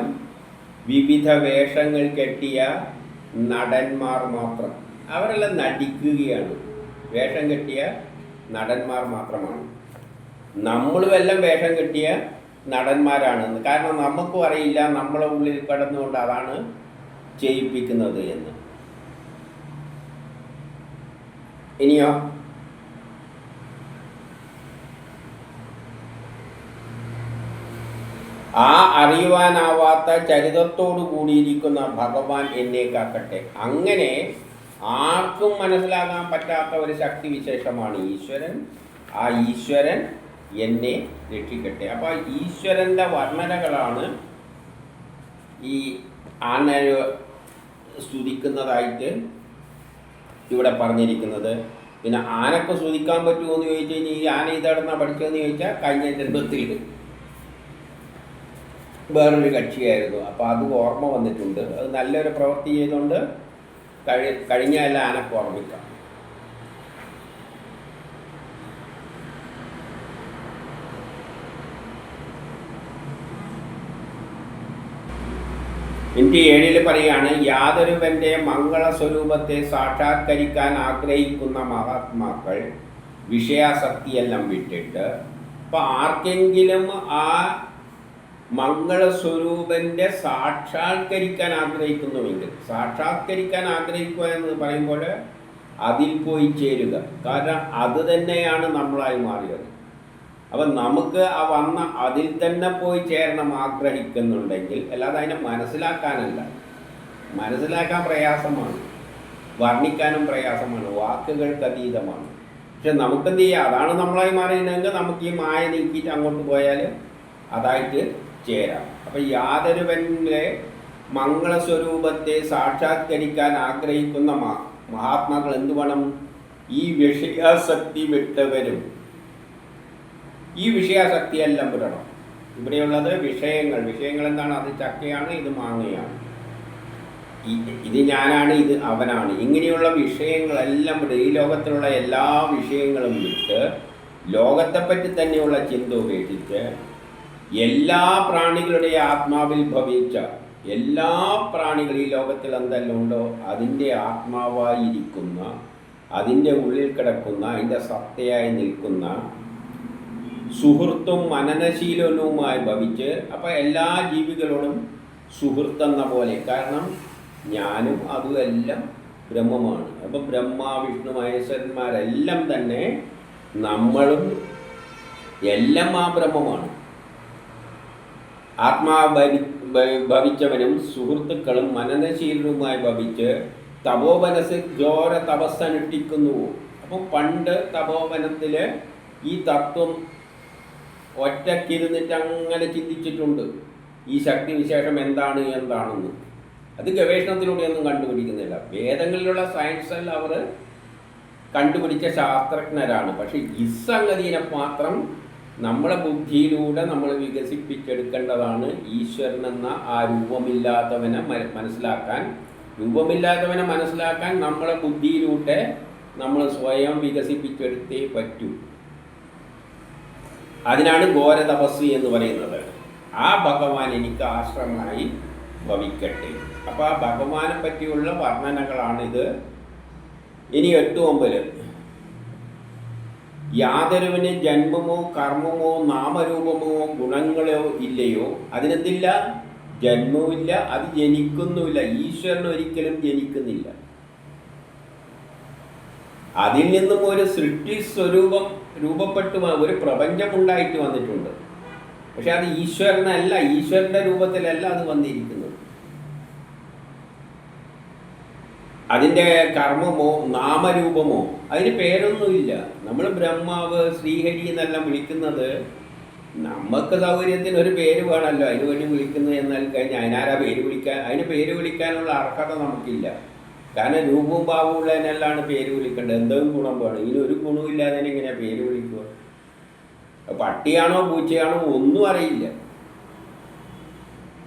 വിവിധ വേഷങ്ങൾ കെട്ടിയ നടന്മാർ മാത്രം. അവരെല്ലാം നടിക്കുകയാണ്, വേഷം കെട്ടിയ നടന്മാർ മാത്രമാണ്. നമ്മളും എല്ലാം വേഷം കെട്ടിയ നടന്മാരാണ്. കാരണം നമുക്കും അറിയില്ല നമ്മളെ ഉള്ളിൽ കിടന്നുകൊണ്ട് അതാണ് ചെയ്യിപ്പിക്കുന്നത് എന്ന്. ഇനിയോ ആ അറിയുവാനാവാത്ത ചരിത്രത്തോടു കൂടിയിരിക്കുന്ന ഭഗവാൻ എന്നെ കാക്കട്ടെ. അങ്ങനെ ആർക്കും മനസ്സിലാകാൻ പറ്റാത്ത ഒരു ശക്തി വിശേഷമാണ് ഈശ്വരൻ. ആ ഈശ്വരൻ എന്നെ രക്ഷിക്കട്ടെ. അപ്പോൾ ഈശ്വരൻ്റെ വർണ്ണനകളാണ് ഈ ആന സ്തുതിക്കുന്നതായിട്ട് ഇവിടെ പറഞ്ഞിരിക്കുന്നത്. പിന്നെ ആനക്ക് സ്തുതിക്കാൻ പറ്റുമോ എന്ന് ചോദിച്ചു കഴിഞ്ഞാൽ ഈ ആന ഇതെവിടുന്നാ പഠിച്ചതെന്ന് ചോദിച്ചാൽ കഴിഞ്ഞ ജന്മത്തിൽ വേറൊരു കക്ഷിയായിരുന്നു. അപ്പോൾ അത് ഓർമ്മ വന്നിട്ടുണ്ട്. അത് നല്ലൊരു പ്രവൃത്തി ചെയ്തുകൊണ്ട് കഴിഞ്ഞ എല്ലാം ആനക്ക് ഓർമ്മിക്കാം. മിനിറ്റ് 7 പറയുകയാണ്, യാതൊരുവൻ്റെ മംഗളസ്വരൂപത്തെ സാക്ഷാത്കരിക്കാൻ ആഗ്രഹിക്കുന്ന മഹാത്മാക്കൾ വിഷയാസക്തിയെല്ലാം വിട്ടിട്ട്, അപ്പോൾ ആർക്കെങ്കിലും ആ മംഗളസ്വരൂപൻ്റെ സാക്ഷാത്കരിക്കാൻ ആഗ്രഹിക്കുന്നുവെങ്കിൽ, സാക്ഷാത്കരിക്കാൻ ആഗ്രഹിക്കുക എന്ന് പറയുമ്പോൾ അതിൽ പോയി ചേരുക. കാരണം അത് തന്നെയാണ് നമ്മളായി മാറിയത്. അപ്പം നമുക്ക് ആ വന്ന അതിൽ തന്നെ പോയി ചേരണം ആഗ്രഹിക്കുന്നുണ്ടെങ്കിൽ, അല്ലാതെ അതിനെ മനസ്സിലാക്കാനല്ല. മനസ്സിലാക്കാൻ പ്രയാസമാണ്, വർണ്ണിക്കാനും പ്രയാസമാണ്, വാക്കുകൾക്ക് അതീതമാണ്. പക്ഷെ നമുക്കെന്ത് ചെയ്യാം, അതാണ് നമ്മളായി മാറിയിട്ടുണ്ടെങ്കിൽ നമുക്ക് ഈ മായ നീക്കിയിട്ട് അങ്ങോട്ട് പോയാൽ അതായിട്ട് ചേരാം. അപ്പം യാതൊരുവൻ്റെ മംഗളസ്വരൂപത്തെ സാക്ഷാത്കരിക്കാൻ ആഗ്രഹിക്കുന്ന മഹാത്മാക്കൾ എന്തു വേണം? ഈ വിഷയാസക്തി വിട്ടവരും. ഈ വിഷയാസക്തിയെല്ലാം വിടണം. ഇവിടെയുള്ളത് വിഷയങ്ങൾ എന്താണ്? അത് ചക്കയാണ്, ഇത് മാങ്ങയാണ്, ഇത് ഞാനാണ്, ഇത് അവനാണ്. ഇങ്ങനെയുള്ള വിഷയങ്ങളെല്ലാം വിട്ട്, ഈ ലോകത്തിലുള്ള എല്ലാ വിഷയങ്ങളും വിട്ട് ലോകത്തെപ്പറ്റി തന്നെയുള്ള ചിന്ത ഉപേക്ഷിച്ച് എല്ലാ പ്രാണികളുടെ ആത്മാവിൽ ഭവിച്ച എല്ലാ പ്രാണികൾ ഈ ലോകത്തിൽ എന്തെല്ലാം ഉണ്ടോ അതിൻ്റെ ആത്മാവായിരിക്കുന്ന, അതിൻ്റെ ഉള്ളിൽ കിടക്കുന്ന, അതിൻ്റെ സത്തയായി നിൽക്കുന്ന സുഹൃത്തും മനനശീലനുമായി ഭവിച്ച്, അപ്പോൾ എല്ലാ ജീവികളോടും സുഹൃത്തെന്ന പോലെ. കാരണം ഞാനും അതുമെല്ലാം ബ്രഹ്മമാണ്. അപ്പോൾ ബ്രഹ്മ വിഷ്ണു മഹേശ്വരന്മാരെല്ലാം തന്നെ നമ്മളും എല്ലാം ആ ബ്രഹ്മമാണ്. ഭവിച്ചവനും സുഹൃത്തുക്കളും മനനശീലനുമായി ഭവിച്ച് തപോവനസ് ഘോര തപസ്സനുഷ്ഠിക്കുന്നുവോ. അപ്പം പണ്ട് തപോവനത്തിൽ ഈ തത്വം ഒറ്റക്കിരുന്നിട്ട് അങ്ങനെ ചിന്തിച്ചിട്ടുണ്ട്, ഈ ശക്തി വിശേഷം എന്താണെന്ന്. അത് ഗവേഷണത്തിലൂടെയൊന്നും കണ്ടുപിടിക്കുന്നില്ല. വേദങ്ങളിലുള്ള സയൻസെല്ലാം അവർ കണ്ടുപിടിച്ച ശാസ്ത്രജ്ഞരാണ്. പക്ഷേ ഈ സംഗതിയെ മാത്രം നമ്മളെ ബുദ്ധിയിലൂടെ നമ്മൾ വികസിപ്പിച്ചെടുക്കേണ്ടതാണ്. ഈശ്വരൻ എന്ന ആ രൂപമില്ലാത്തവനെ മനസ്സിലാക്കാൻ നമ്മളെ ബുദ്ധിയിലൂടെ നമ്മൾ സ്വയം വികസിപ്പിച്ചെടുത്തേ പറ്റൂ. അതിനാണ് ഘോര തപസ്വി എന്ന് പറയുന്നത്. ആ ഭഗവാൻ എനിക്ക് ആശ്രമമായി ഭവിക്കട്ടെ. അപ്പോൾ ആ ഭഗവാനെ പറ്റിയുള്ള വർണ്ണനകളാണിത്. ഇനി 8-9 യാതൊരുവിന് ജന്മമോ കർമ്മമോ നാമരൂപമോ ഗുണങ്ങളോ ഇല്ലയോ. അതിനെന്തില്ല? ജന്മവുമില്ല, അത് ജനിക്കുന്നുമില്ല. ഈശ്വരൻ ഒരിക്കലും ജനിക്കുന്നില്ല. അതിൽ നിന്നും ഒരു സൃഷ്ടി സ്വരൂപം രൂപപ്പെട്ടു ഒരു പ്രപഞ്ചമുണ്ടായിട്ട് വന്നിട്ടുണ്ട്. പക്ഷെ അത് ഈശ്വരനല്ല, ഈശ്വരൻ്റെ രൂപത്തിലല്ല അത് വന്നിരിക്കുന്നത്. അതിൻ്റെ കർമ്മമോ നാമരൂപമോ അതിന് പേരൊന്നുമില്ല. നമ്മൾ ബ്രഹ്മാവ് ശ്രീഹരി എന്നെല്ലാം വിളിക്കുന്നത് നമുക്ക് സൗകര്യത്തിന് ഒരു പേര് വേണമല്ലോ. അതിന് വേണ്ടി വിളിക്കുന്നത് എന്നാൽ കഴിഞ്ഞാൽ അതിനാരാ പേര് വിളിക്കാൻ? അതിന് പേര് വിളിക്കാനുള്ള അർഹത നമുക്കില്ല. കാരണം രൂപവും ഭാവവും ഉള്ളതിനെല്ലാണ് പേര് വിളിക്കേണ്ടത്. എന്തെങ്കിലും ഗുണം വേണം. ഇതിനൊരു ഗുണമില്ലാതെ എങ്ങനെയാണ് പേര് വിളിക്കുക? പട്ടിയാണോ പൂച്ചയാണോ ഒന്നും അറിയില്ല.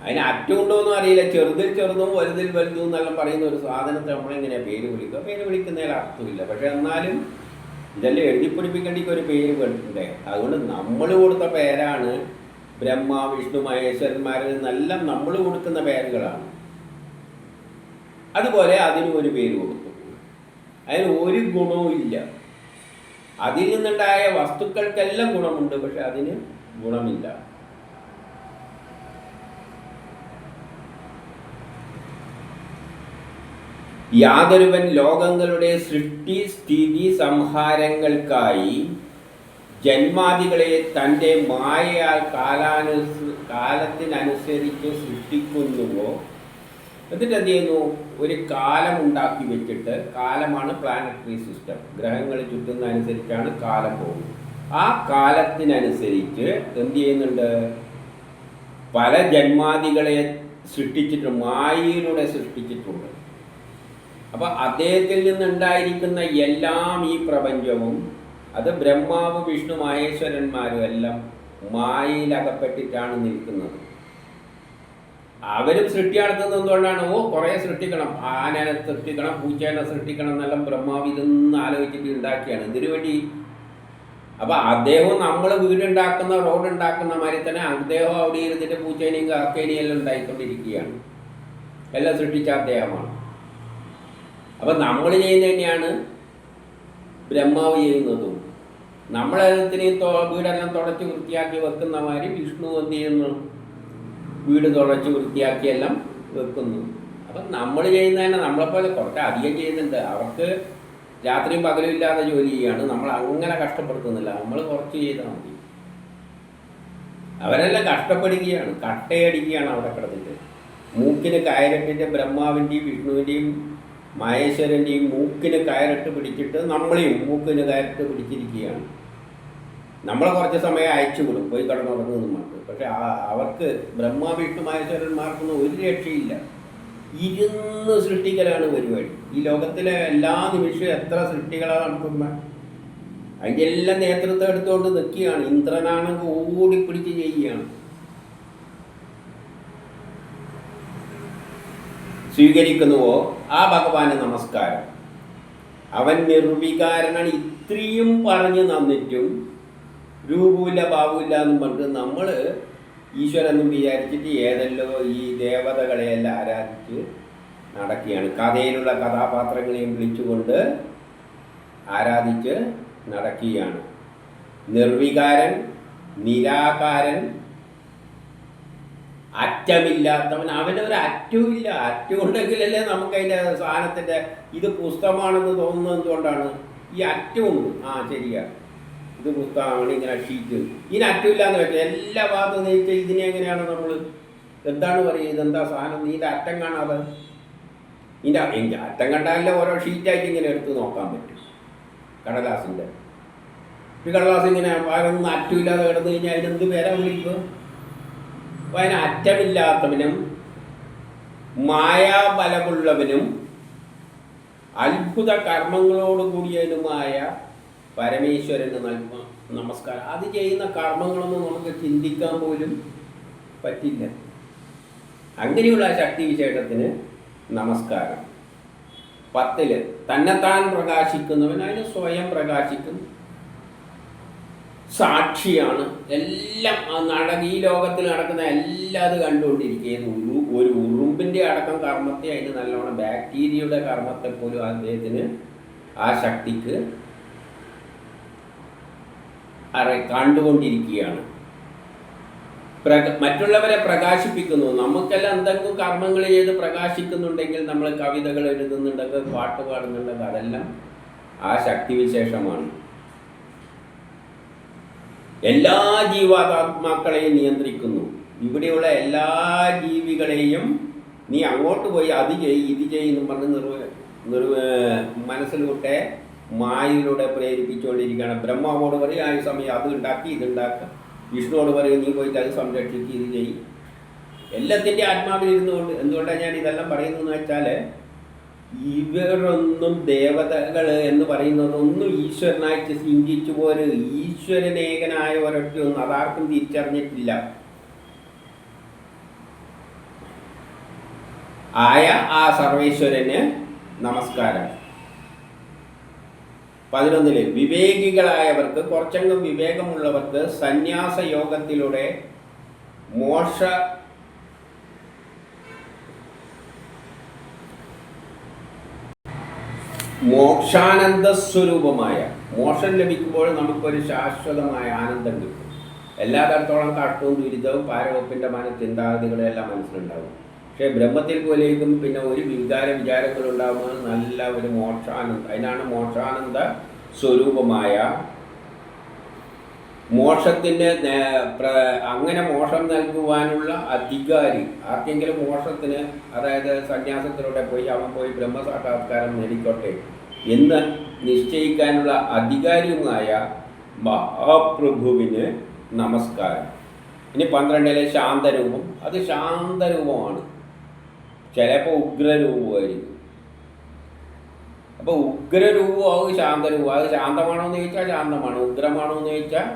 അതിന് അറ്റമുണ്ടോയെന്നും അറിയില്ല. ചെറുതിൽ ചെറുതും വലുതിൽ വലുതും എന്നെല്ലാം പറയുന്ന ഒരു സാധനത്തെ നമ്മളെങ്ങനെയാണ് പേര് വിളിക്കുക? പേര് വിളിക്കുന്നതിൽ അർത്ഥമില്ല. പക്ഷെ എന്നാലും ഇതെല്ലാം എഴുതിപ്പിടിപ്പിക്കേണ്ടിക്ക് ഒരു പേര് വേണ്ടേ? അതുകൊണ്ട് നമ്മൾ കൊടുത്ത പേരാണ് ബ്രഹ്മ വിഷ്ണു മഹേശ്വരന്മാരിൽ നിന്നെല്ലാം നമ്മൾ കൊടുക്കുന്ന പേരുകളാണ്. അതുപോലെ അതിനും ഒരു പേര് കൊടുത്തു. അതിന് ഒരു ഗുണവും ഇല്ല. അതിൽ നിന്നുണ്ടായ വസ്തുക്കൾക്കെല്ലാം ഗുണമുണ്ട്, പക്ഷെ അതിന് ഗുണമില്ല. യാതൊരുവൻ ലോകങ്ങളുടെ സൃഷ്ടി സ്ഥിതി സംഹാരങ്ങൾക്കായി ജന്മാദികളെ തൻ്റെ മായയാൽ കാലത്തിനനുസരിച്ച് സൃഷ്ടിക്കുന്നുവോ, എന്നിട്ട് എന്ത് ചെയ്യുന്നു? ഒരു കാലം ഉണ്ടാക്കി വെച്ചിട്ട്, കാലമാണ് പ്ലാനറ്ററി സിസ്റ്റം, ഗ്രഹങ്ങൾ ചുറ്റുന്നതനുസരിച്ചാണ് കാലം പോകുന്നത്. ആ കാലത്തിനനുസരിച്ച് എന്ത് ചെയ്യുന്നുണ്ട്? പല ജന്മാദികളെ സൃഷ്ടിച്ചിട്ടുണ്ട്, മായയിലൂടെ സൃഷ്ടിച്ചിട്ടുണ്ട്. അപ്പം അദ്ദേഹത്തിൽ നിന്നുണ്ടായിരിക്കുന്ന എല്ലാം ഈ പ്രപഞ്ചവും അത് ബ്രഹ്മാവ് വിഷ്ണു മഹേശ്വരന്മാരും എല്ലാം മായയിലകപ്പെട്ടിട്ടാണ് നിൽക്കുന്നത്. അവരും സൃഷ്ടി നടത്തുന്നത് എന്തുകൊണ്ടാണ്? കുറേ സൃഷ്ടിക്കണം, ആനനെ സൃഷ്ടിക്കണം, പൂച്ചേനെ സൃഷ്ടിക്കണം എന്നെല്ലാം ബ്രഹ്മാവ് ഇതൊന്നും ആലോചിച്ചിട്ട് ഉണ്ടാക്കിയാണ്. ഇതിനു വേണ്ടി. അപ്പം അദ്ദേഹം നമ്മൾ വീടുണ്ടാക്കുന്ന റോഡ് ഉണ്ടാക്കുന്ന മാതിരി തന്നെ അദ്ദേഹം അവിടെ ഇരുന്നിട്ട് പൂച്ചേനെയും കാക്കേനെയും എല്ലാം ഉണ്ടായിക്കൊണ്ടിരിക്കുകയാണ്. എല്ലാം സൃഷ്ടിച്ച അദ്ദേഹമാണ്. അപ്പം നമ്മൾ ചെയ്യുന്നത് തന്നെയാണ് ബ്രഹ്മാവ് ചെയ്യുന്നതും. നമ്മളതിനെയും വീടെല്ലാം തുടച്ച് വൃത്തിയാക്കി വെക്കുന്ന മാതിരി വിഷ്ണു എന്ത് ചെയ്യുന്നു? വീട് തുടച്ച് വൃത്തിയാക്കിയെല്ലാം വെക്കുന്നു. അപ്പം നമ്മൾ ചെയ്യുന്നതന്നെ നമ്മളെപ്പോലെ കുറച്ച് അധികം ചെയ്യുന്നുണ്ട്. അവർക്ക് രാത്രിയും പകലും ഇല്ലാതെ ജോലി ചെയ്യുകയാണ്. നമ്മൾ അങ്ങനെ കഷ്ടപ്പെടുത്തുന്നില്ല. നമ്മൾ കുറച്ച് ചെയ്താൽ മതി. അവരെല്ലാം കഷ്ടപ്പെടുകയാണ്, കട്ടയടിക്കുകയാണ് അവിടെ കിടന്നിട്ട്. മൂക്കിന് കയറിട്ടിട്ട് ബ്രഹ്മാവിൻ്റെയും വിഷ്ണുവിൻ്റെയും മഹേശ്വരൻ്റെയും മൂക്കിന് കയറിട്ട് പിടിച്ചിട്ട് നമ്മളെയും മൂക്കിന് കയറിട്ട് പിടിച്ചിരിക്കുകയാണ്. നമ്മളെ കുറച്ച് സമയം അയച്ചു വിടും, പോയി കിടന്നുറങ്ങുന്നു നമുക്ക്. പക്ഷെ അവർക്ക് ബ്രഹ്മ വിഷ്ണു മഹേശ്വരന്മാർക്കൊന്നും ഒരു രക്ഷയില്ല. ഇരുന്ന് സൃഷ്ടിക്കലാണ് പരിപാടി. ഈ ലോകത്തിലെ എല്ലാ നിമിഷവും എത്ര സൃഷ്ടികളാണ് നടക്കുന്നത്. അതിൻ്റെ എല്ലാം നേതൃത്വം എടുത്തുകൊണ്ട് നിൽക്കുകയാണ്. ഇന്ദ്രനാണെങ്കിൽ ഓടിപ്പിടിച്ച് ചെയ്യുകയാണ്. സ്വീകരിക്കുന്നുവോ ആ ഭഗവാന് നമസ്കാരം. അവൻ നിർവികാരനാണ്. ഇത്രയും പറഞ്ഞു തന്നിട്ടും രൂപമില്ല ഭാവമില്ല എന്നും പറഞ്ഞിട്ട് നമ്മൾ ഈശ്വരനും വിചാരിച്ചിട്ട് ഏതെല്ലോ ഈ ദേവതകളെയെല്ലാം ആരാധിച്ച് നടക്കുകയാണ്. കഥയിലുള്ള കഥാപാത്രങ്ങളെയും വിളിച്ചുകൊണ്ട് ആരാധിച്ച് നടക്കുകയാണ്. നിർവികാരൻ, നിരാകാരൻ, അറ്റമില്ലാത്തവൻ. അവനൊരു അറ്റവും ഇല്ല. അറ്റം ഉണ്ടെങ്കിലല്ലേ നമുക്ക് അതിൻ്റെ സാധനത്തിൻ്റെ ഇത് പുസ്തകമാണെന്ന് തോന്നുന്നത്. എന്തുകൊണ്ടാണ്? ഈ അറ്റമുണ്ട്. ശരിയാ, ഇത് പുസ്തകമാണ്, ഇങ്ങനെ ഷീറ്റ്. ഇതിന് അറ്റമില്ലാന്ന് വെച്ചാൽ എല്ലാ ഭാഗത്തും നീച്ചാൽ ഇതിനെ എങ്ങനെയാണ് നമ്മൾ എന്താണ് പറയുക? ഇതെന്താ സാധനം? ഇതിൻ്റെ അറ്റം കാണാതെ ഇതിൻ്റെ അറ്റം കണ്ടാലേ ഓരോ ഷീറ്റായിട്ട് ഇങ്ങനെ എടുത്ത് നോക്കാൻ പറ്റും. കടലാസിൻ്റെ ഈ കടലാസ് ഇങ്ങനെ ഭാഗമൊന്നും അറ്റമില്ലാതെ കിടന്നു കഴിഞ്ഞാൽ അതിനെന്ത് പേരാ വിളിക്കുക? അപ്പോൾ അതിന് അറ്റമില്ലാത്തവനും മായാബലമുള്ളവനും അത്ഭുത കർമ്മങ്ങളോട് കൂടിയവനുമായ പരമേശ്വരന് നമസ്കാരം. അത് ചെയ്യുന്ന കർമ്മങ്ങളൊന്നും നമുക്ക് ചിന്തിക്കാൻ പോലും പറ്റില്ല. അങ്ങനെയുള്ള ശക്തി വിശേഷത്തിന് നമസ്കാരം. 10 തന്നെത്താൻ പ്രകാശിക്കുന്നവൻ അതിന് സ്വയം പ്രകാശിക്കും. സാക്ഷിയാണ്. എല്ലാം ഈ ലോകത്തിൽ നടക്കുന്ന എല്ലാം അത് കണ്ടുകൊണ്ടിരിക്കുകയാണ്. ഒരു ഉറുമ്പിൻ്റെ അടക്കം കർമ്മത്തെ, അതിന് നല്ലോണം ബാക്ടീരിയയുടെ കർമ്മത്തെ പോലും അദ്ദേഹത്തിന്, ആ ശക്തിക്ക് കണ്ടുകൊണ്ടിരിക്കുകയാണ്. മറ്റുള്ളവരെ പ്രകാശിപ്പിക്കുന്നു. നമുക്കെല്ലാം എന്തെങ്കിലും കർമ്മങ്ങൾ ചെയ്ത് പ്രകാശിക്കുന്നുണ്ടെങ്കിൽ, നമ്മൾ കവിതകൾ എഴുതുന്നുണ്ടെങ്കിൽ, പാട്ട് പാടുന്നുണ്ടെങ്കിൽ, അതെല്ലാം ആ ശക്തിവിശേഷമാണ്. എല്ലാ ജീവാത്മാക്കളെയും നിയന്ത്രിക്കുന്നു. ഇവിടെയുള്ള എല്ലാ ജീവികളെയും നീ അങ്ങോട്ട് പോയി അത് ചെയ്യ് ഇത് ചെയ്യുന്നു പറഞ്ഞ് മനസ്സിലൂടെ മായയിലൂടെ പ്രേരിപ്പിച്ചുകൊണ്ടിരിക്കുകയാണ്. ബ്രഹ്മാവോട് പറയും ആ സമയം അത് ഉണ്ടാക്കി ഇതുണ്ടാക്കുക, വിഷ്ണുവോട് പറയും നീ പോയിട്ട് അത് സംരക്ഷിക്കുക, ഇത് ചെയ്യും. എല്ലാത്തിൻ്റെ ആത്മാവിൽ ഇരുന്നുകൊണ്ട്. എന്തുകൊണ്ടാണ് ഞാൻ ഇതെല്ലാം പറയുന്നതെന്ന് വെച്ചാൽ, ഇവരൊന്നും ദേവതകൾ എന്ന് പറയുന്നതൊന്നും ഈശ്വരനായിട്ട് ചിന്തിച്ചു പോലും ഈശ്വരനേകനായ ഒരൊറ്റൊന്നും അതാർക്കും തിരിച്ചറിഞ്ഞിട്ടില്ല. ആയ ആ സർവേശ്വരന് നമസ്കാരം. 11 വിവേകികളായവർക്ക്, കുറച്ചെങ്കിലും വിവേകമുള്ളവർക്ക് സന്യാസ യോഗത്തിലൂടെ മോക്ഷാനന്ദ സ്വരൂപമായ മോക്ഷം ലഭിക്കുമ്പോൾ നമുക്കൊരു ശാശ്വതമായ ആനന്ദം കിട്ടും. എല്ലാ തരത്തോളം കഷ്ടവും ദുരിതവും പാരവപ്പിൻ്റെ ചിന്താഗതികളും എല്ലാം മനസ്സിലുണ്ടാകും. പക്ഷേ ബ്രഹ്മത്തിൽ പോലേക്കും പിന്നെ ഒരു വിചാരങ്ങളുണ്ടാകുമ്പോൾ നല്ല ഒരു മോക്ഷാനന്ദം. അതിനാണ് മോക്ഷാനന്ദ സ്വരൂപമായ മോക്ഷത്തിന് അങ്ങനെ മോക്ഷം നൽകുവാനുള്ള അധികാരി. ആർക്കെങ്കിലും മോക്ഷത്തിന്, അതായത് സന്യാസത്തിലൂടെ പോയി അവൻ പോയി ബ്രഹ്മസാക്ഷാത്കാരം നേടിക്കോട്ടെ എന്ന് നിശ്ചയിക്കാനുള്ള അധികാരിയുമായ മഹാപ്രഭുവിന് നമസ്കാരം. ഇനി 12 ശാന്തരൂപം. അത് ശാന്തരൂപമാണ്, ചിലപ്പോൾ ഉഗ്രരൂപമായിരിക്കും. അപ്പോൾ ഉഗ്രരൂപമാവും ശാന്തരൂപം. അത് ശാന്തമാണോ എന്ന് ചോദിച്ചാൽ ശാന്തമാണ്, ഉഗ്രമാണോ എന്ന് ചോദിച്ചാൽ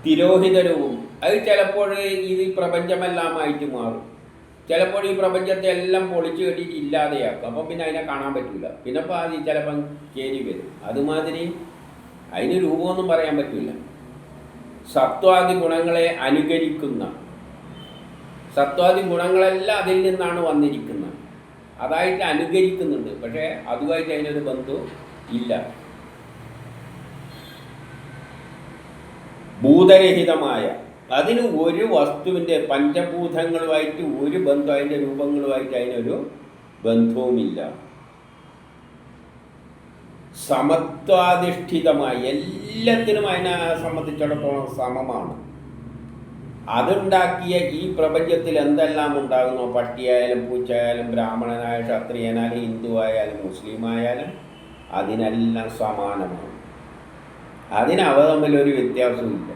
തിരോഹിത രൂപം. അത് ചിലപ്പോൾ ഇത് പ്രപഞ്ചമെല്ലാമായിട്ട് മാറും. ചിലപ്പോൾ ഈ പ്രപഞ്ചത്തെ എല്ലാം പൊളിച്ചു കെട്ടിയിട്ട് ഇല്ലാതെയാക്കും. അപ്പം പിന്നെ അതിനെ കാണാൻ പറ്റില്ല. പിന്നെ അപ്പോൾ അത് ചിലപ്പം കേരി വരും. അതുമാതിരി അതിന് രൂപമൊന്നും പറയാൻ പറ്റില്ല. സത്വാദി ഗുണങ്ങളെ അനുകരിക്കുന്ന, സത്വാദി ഗുണങ്ങളെല്ലാം അതിൽ നിന്നാണ് വന്നിരിക്കുന്നത്. അതായിട്ട് അനുകരിക്കുന്നുണ്ട്, പക്ഷേ അതുമായിട്ട് അതിനൊരു ബന്ധവും ഇല്ല. ഭൂതരഹിതമായ, അതിന് ഒരു വസ്തുവിൻ്റെ പഞ്ചഭൂതങ്ങളുമായിട്ട് ഒരു ബന്ധം, അതിൻ്റെ രൂപങ്ങളുമായിട്ട് അതിനൊരു ബന്ധവുമില്ല. സമത്വാധിഷ്ഠിതമായി എല്ലാത്തിനും അതിനെ സംബന്ധിച്ചിടത്തോളം സമമാണ്. അതുണ്ടാക്കിയ ഈ പ്രപഞ്ചത്തിൽ എന്തെല്ലാം ഉണ്ടാകുന്നു, പട്ടിയായാലും പൂച്ചയായാലും ബ്രാഹ്മണനായ ക്ഷത്രിയനായാലും ഹിന്ദുവായാലും മുസ്ലിം ആയാലും അതിനെല്ലാം സമാനമാണ്. അവ തമ്മിലൊരു വ്യത്യാസമില്ല.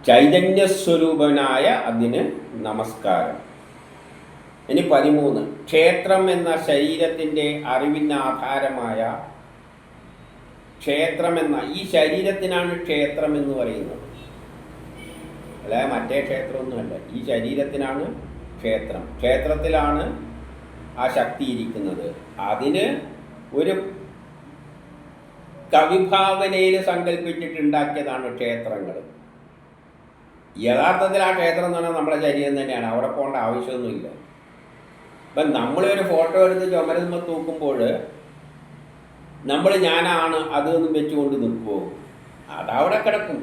ചൈതന്യസ്വരൂപനായ അതിന് നമസ്കാരം. ഇനി 13 ക്ഷേത്രം എന്ന ശരീരത്തിൻ്റെ അറിവിന് ആധാരമായ ക്ഷേത്രമെന്ന ഈ ശരീരത്തിനാണ് ക്ഷേത്രം എന്ന് പറയുന്നത്. അല്ലാതെ മറ്റേ ക്ഷേത്രമൊന്നുമല്ല, ഈ ശരീരത്തിനാണ് ക്ഷേത്രം. ക്ഷേത്രത്തിലാണ് ആ ശക്തി ഇരിക്കുന്നത്. അതിന് ഒരു കവിഭാവനയിൽ സങ്കല്പിച്ചിട്ടുണ്ടാക്കിയതാണ് ക്ഷേത്രങ്ങൾ. യഥാർത്ഥത്തിൽ ആ ക്ഷേത്രം എന്ന് പറഞ്ഞാൽ നമ്മുടെ ശരീരം തന്നെയാണ്, അവിടെ പോകേണ്ട ആവശ്യമൊന്നുമില്ല. ഇപ്പം നമ്മളൊരു ഫോട്ടോ എടുത്ത് ചുമരുമ്പോൾ തൂക്കുമ്പോൾ നമ്മൾ ഞാനാണ് അതൊന്നും വെച്ചുകൊണ്ട് നിൽക്കുമോ? അതവിടെ കിടക്കും.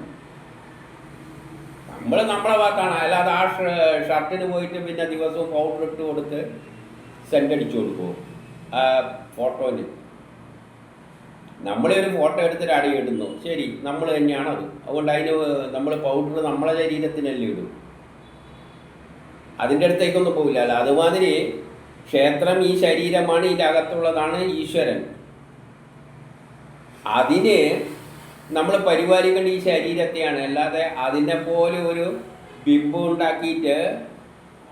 നമ്മൾ നമ്മളെ ഭാഗത്താണ്. അല്ലാതെ ആ ഷർട്ടിന് പോയിട്ട് പിന്നെ ദിവസവും പൗഡർ ഇട്ട് കൊടുത്ത് സെൻ്റ് അടിച്ചു കൊടുക്കുമോ ആ ഫോട്ടോന്? നമ്മളൊരു ഫോട്ടോ എടുത്തിട്ട് അടിയിടുന്നു, ശരി, നമ്മൾ തന്നെയാണത്. അതുകൊണ്ട് അതിന് നമ്മൾ പൗഡർ നമ്മളെ ശരീരത്തിനല്ലേ ഇടും, അതിൻ്റെ അടുത്തേക്കൊന്നും പോകില്ല. അല്ല, അതുമാതിരി ക്ഷേത്രം ഈ ശരീരമാണ്, ഇതിൻ്റെ അകത്തുള്ളതാണ് ഈശ്വരൻ. അതിന് നമ്മൾ പരിപാലിക്കേണ്ട ഈ ശരീരത്തെയാണ്. അല്ലാതെ അതിനെപ്പോലെ ഒരു ബിംബം ഉണ്ടാക്കിയിട്ട്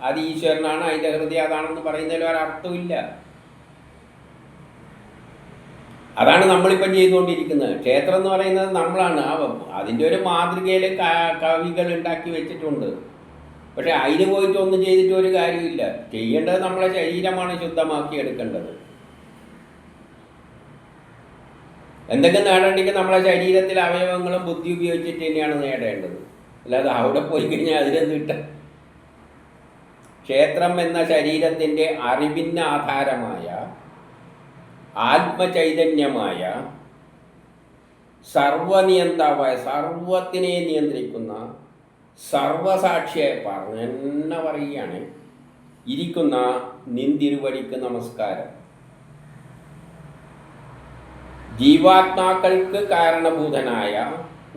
അത് ഈശ്വരനാണ്, അതിൻ്റെ ഹൃദയം അതാണെന്ന് പറയുന്നതിൽ ഒരർത്ഥമില്ല. അതാണ് നമ്മളിപ്പം ചെയ്തുകൊണ്ടിരിക്കുന്നത്. ക്ഷേത്രം എന്ന് പറയുന്നത് നമ്മളാണ്. അതിൻ്റെ ഒരു മാതൃകയിൽ കവികൾ ഉണ്ടാക്കി വെച്ചിട്ടുണ്ട്. പക്ഷെ അതിന് പോയിട്ട് ഒന്നും ചെയ്തിട്ട് ഒരു കാര്യമില്ല. ചെയ്യേണ്ടത് നമ്മളെ ശരീരമാണ് ശുദ്ധമാക്കി എടുക്കേണ്ടത്. എന്തൊക്കെ നേടേണ്ടെങ്കിൽ നമ്മളെ ശരീരത്തിലെ അവയവങ്ങളും ബുദ്ധി ഉപയോഗിച്ചിട്ട് തന്നെയാണ് നേടേണ്ടത്. അല്ലാതെ അവിടെ പോയി കഴിഞ്ഞാൽ അതിനെന്ത് കിട്ടാം? ക്ഷേത്രം എന്ന ശരീരത്തിൻ്റെ അറിവിന് ആധാരമായ ആത്മചൈതന്യമായ സർവനിയന്താവായ, സർവത്തിനെ നിയന്ത്രിക്കുന്ന, സർവസാക്ഷിയായ പറഞ്ഞെന്നെ പറയുകയാണ് ഇരിക്കുന്ന നിന്തിരുവടിക്ക് നമസ്കാരം. ജീവാത്മാക്കൾക്ക് കാരണഭൂതനായ,